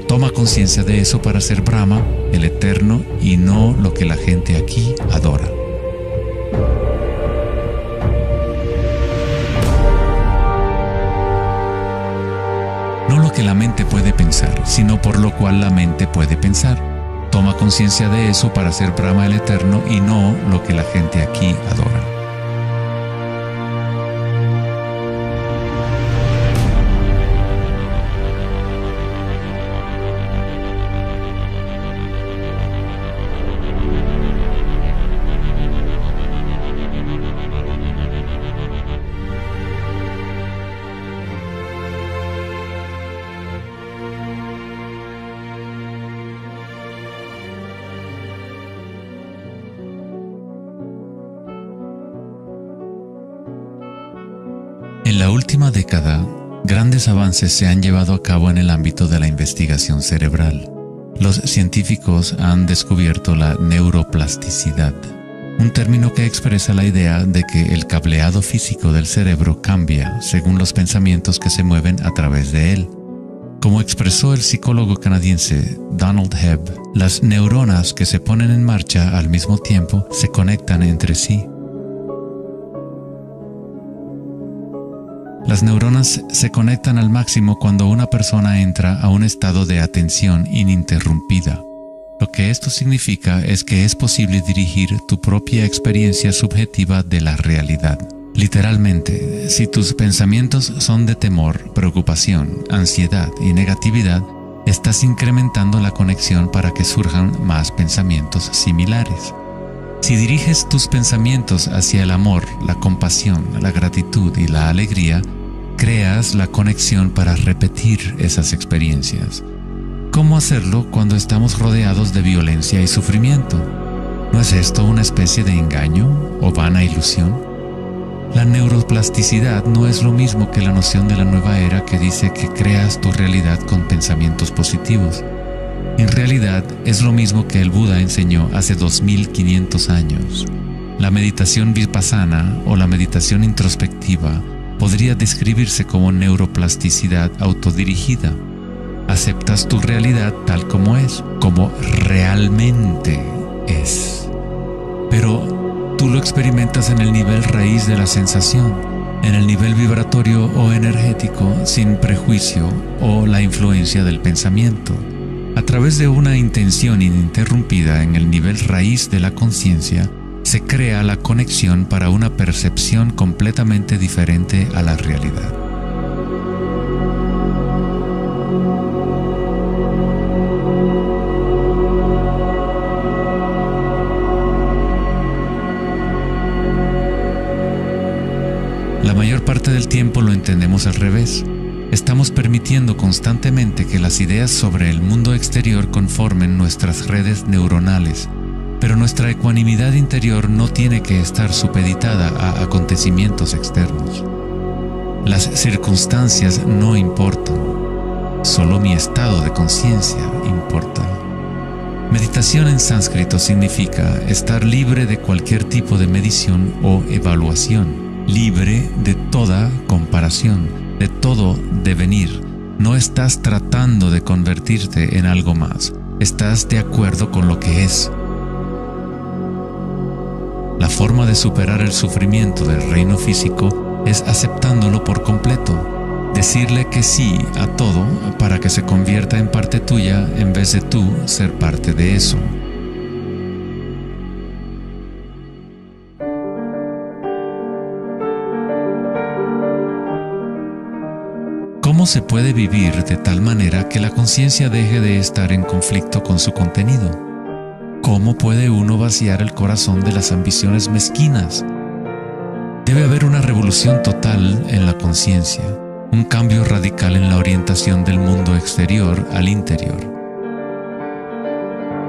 Toma conciencia de eso para ser Brahma, el Eterno, y no lo que la gente aquí adora. No lo que la mente puede pensar, sino por lo cual la mente puede pensar. Toma conciencia de eso para ser Brahma, el Eterno, y no lo que la gente aquí adora. En la última década, grandes avances se han llevado a cabo en el ámbito de la investigación cerebral. Los científicos han descubierto la neuroplasticidad, un término que expresa la idea de que el cableado físico del cerebro cambia según los pensamientos que se mueven a través de él. Como expresó el psicólogo canadiense Donald Hebb, las neuronas que se ponen en marcha al mismo tiempo se conectan entre sí. Las neuronas se conectan al máximo cuando una persona entra a un estado de atención ininterrumpida. Lo que esto significa es que es posible dirigir tu propia experiencia subjetiva de la realidad. Literalmente, si tus pensamientos son de temor, preocupación, ansiedad y negatividad, estás incrementando la conexión para que surjan más pensamientos similares. Si diriges tus pensamientos hacia el amor, la compasión, la gratitud y la alegría, creas la conexión para repetir esas experiencias. ¿Cómo hacerlo cuando estamos rodeados de violencia y sufrimiento? ¿No es esto una especie de engaño o vana ilusión? La neuroplasticidad no es lo mismo que la noción de la nueva era que dice que creas tu realidad con pensamientos positivos. En realidad, es lo mismo que el Buda enseñó hace 2500 años. La meditación vipassana o la meditación introspectiva podría describirse como neuroplasticidad autodirigida. Aceptas tu realidad tal como es, como realmente es. Pero tú lo experimentas en el nivel raíz de la sensación, en el nivel vibratorio o energético, sin prejuicio o la influencia del pensamiento. A través de una intención ininterrumpida en el nivel raíz de la conciencia, se crea la conexión para una percepción completamente diferente a la realidad. La mayor parte del tiempo lo entendemos al revés. Estamos permitiendo constantemente que las ideas sobre el mundo exterior conformen nuestras redes neuronales, pero nuestra ecuanimidad interior no tiene que estar supeditada a acontecimientos externos. Las circunstancias no importan, solo mi estado de conciencia importa. Meditación en sánscrito significa estar libre de cualquier tipo de medición o evaluación, libre de toda comparación, de todo devenir. No estás tratando de convertirte en algo más, estás de acuerdo con lo que es. La forma de superar el sufrimiento del reino físico es aceptándolo por completo, decirle que sí a todo para que se convierta en parte tuya en vez de tú ser parte de eso. ¿Cómo se puede vivir de tal manera que la conciencia deje de estar en conflicto con su contenido? ¿Cómo puede uno vaciar el corazón de las ambiciones mezquinas? Debe haber una revolución total en la conciencia, un cambio radical en la orientación del mundo exterior al interior.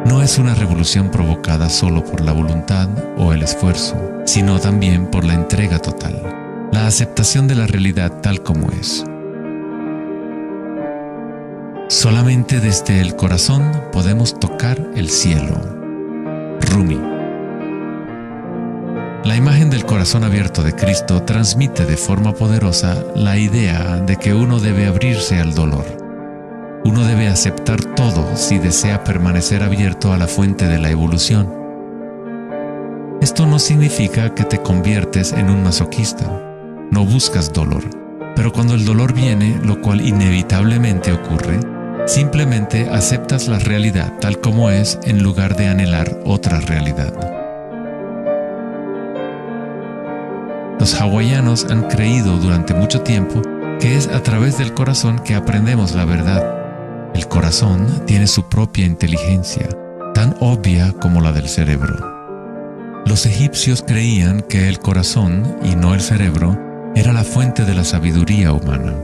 No es una revolución provocada solo por la voluntad o el esfuerzo, sino también por la entrega total, la aceptación de la realidad tal como es. Solamente desde el corazón podemos tocar el cielo. Rumi. La imagen del corazón abierto de Cristo transmite de forma poderosa la idea de que uno debe abrirse al dolor. Uno debe aceptar todo si desea permanecer abierto a la fuente de la evolución. Esto no significa que te conviertes en un masoquista. No buscas dolor, pero cuando el dolor viene, lo cual inevitablemente ocurre, simplemente aceptas la realidad tal como es en lugar de anhelar otra realidad. Los hawaianos han creído durante mucho tiempo que es a través del corazón que aprendemos la verdad. El corazón tiene su propia inteligencia, tan obvia como la del cerebro. Los egipcios creían que el corazón, y no el cerebro, era la fuente de la sabiduría humana.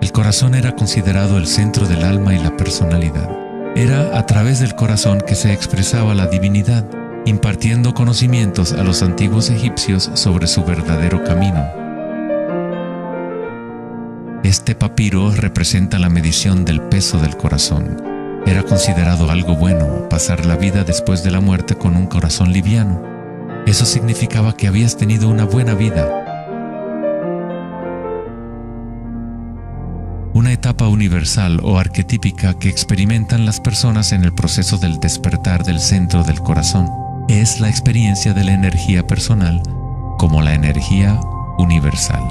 El corazón era considerado el centro del alma y la personalidad. Era a través del corazón que se expresaba la divinidad, impartiendo conocimientos a los antiguos egipcios sobre su verdadero camino. Este papiro representa la medición del peso del corazón. Era considerado algo bueno pasar la vida después de la muerte con un corazón liviano. Eso significaba que habías tenido una buena vida. Una etapa universal o arquetípica que experimentan las personas en el proceso del despertar del centro del corazón es la experiencia de la energía personal como la energía universal.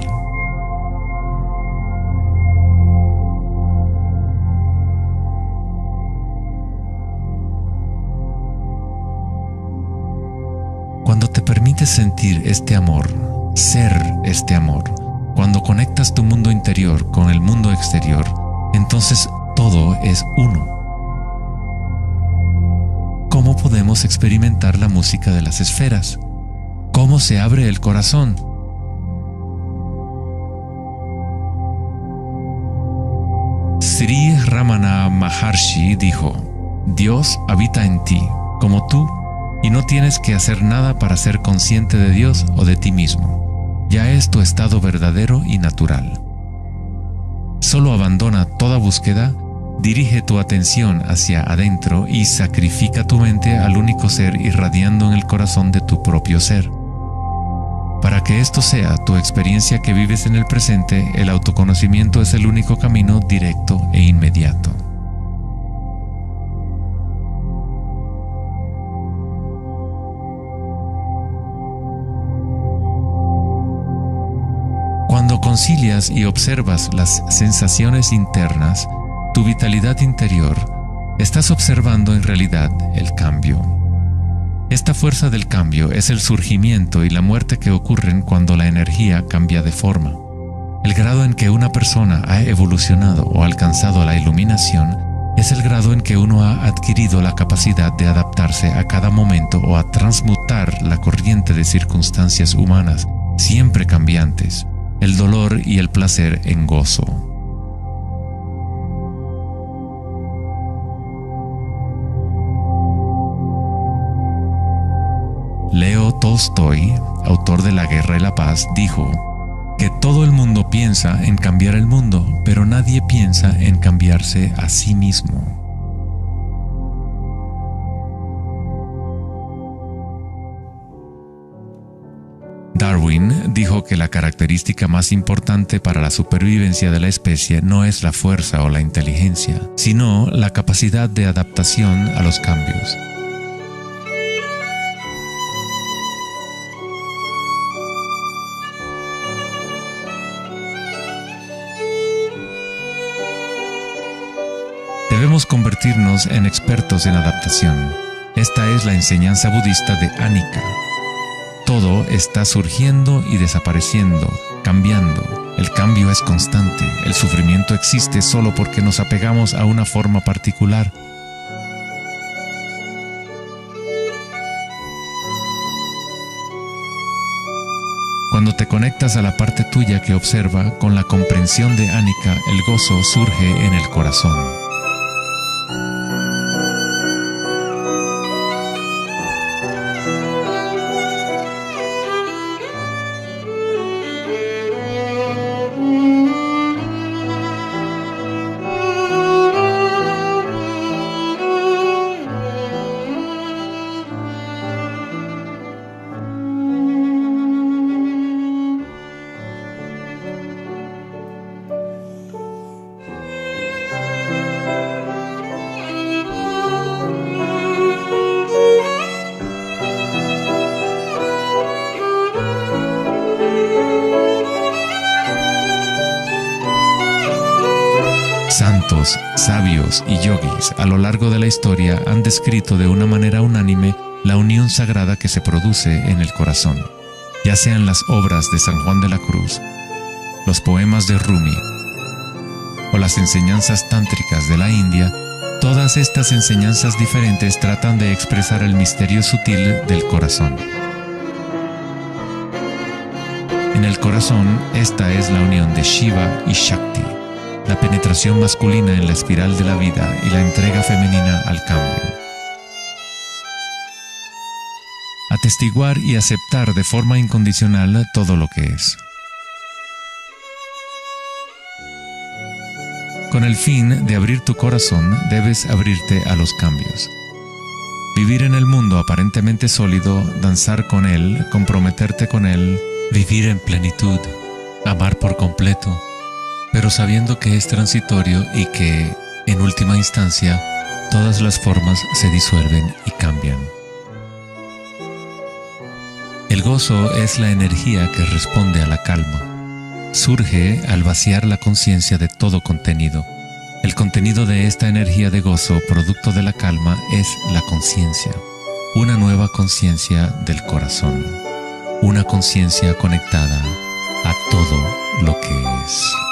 Cuando te permites sentir este amor, ser este amor, cuando conectas tu mundo interior con el mundo exterior, entonces todo es uno. ¿Cómo podemos experimentar la música de las esferas? ¿Cómo se abre el corazón? Sri Ramana Maharshi dijo: Dios habita en ti, como tú, y no tienes que hacer nada para ser consciente de Dios o de ti mismo. Ya es tu estado verdadero y natural. Solo abandona toda búsqueda, dirige tu atención hacia adentro y sacrifica tu mente al único ser irradiando en el corazón de tu propio ser. Para que esto sea tu experiencia que vives en el presente, el autoconocimiento es el único camino directo e inmediato. Cuando concilias y observas las sensaciones internas, tu vitalidad interior, estás observando en realidad el cambio. Esta fuerza del cambio es el surgimiento y la muerte que ocurren cuando la energía cambia de forma. El grado en que una persona ha evolucionado o alcanzado la iluminación es el grado en que uno ha adquirido la capacidad de adaptarse a cada momento o a transmutar la corriente de circunstancias humanas, siempre cambiantes, el dolor y el placer en gozo. Leo Tolstoy, autor de La Guerra y la Paz, dijo que todo el mundo piensa en cambiar el mundo, pero nadie piensa en cambiarse a sí mismo. Darwin dijo que la característica más importante para la supervivencia de la especie no es la fuerza o la inteligencia, sino la capacidad de adaptación a los cambios. Debemos convertirnos en expertos en adaptación. Esta es la enseñanza budista de Anicca. Todo está surgiendo y desapareciendo, cambiando. El cambio es constante. El sufrimiento existe solo porque nos apegamos a una forma particular. Cuando te conectas a la parte tuya que observa, con la comprensión de Anicca, el gozo surge en el corazón. Santos, sabios y yogis a lo largo de la historia han descrito de una manera unánime la unión sagrada que se produce en el corazón, ya sean las obras de San Juan de la Cruz, los poemas de Rumi o las enseñanzas tántricas de la India. Todas estas enseñanzas diferentes tratan de expresar el misterio sutil del corazón. En el corazón, esta es la unión de Shiva y Shakti, la penetración masculina en la espiral de la vida y la entrega femenina al cambio. Atestiguar y aceptar de forma incondicional todo lo que es. Con el fin de abrir tu corazón, debes abrirte a los cambios. Vivir en el mundo aparentemente sólido, danzar con él, comprometerte con él, vivir en plenitud, amar por completo, pero sabiendo que es transitorio y que, en última instancia, todas las formas se disuelven y cambian. El gozo es la energía que responde a la calma. Surge al vaciar la conciencia de todo contenido. El contenido de esta energía de gozo, producto de la calma, es la conciencia. Una nueva conciencia del corazón. Una conciencia conectada a todo lo que es.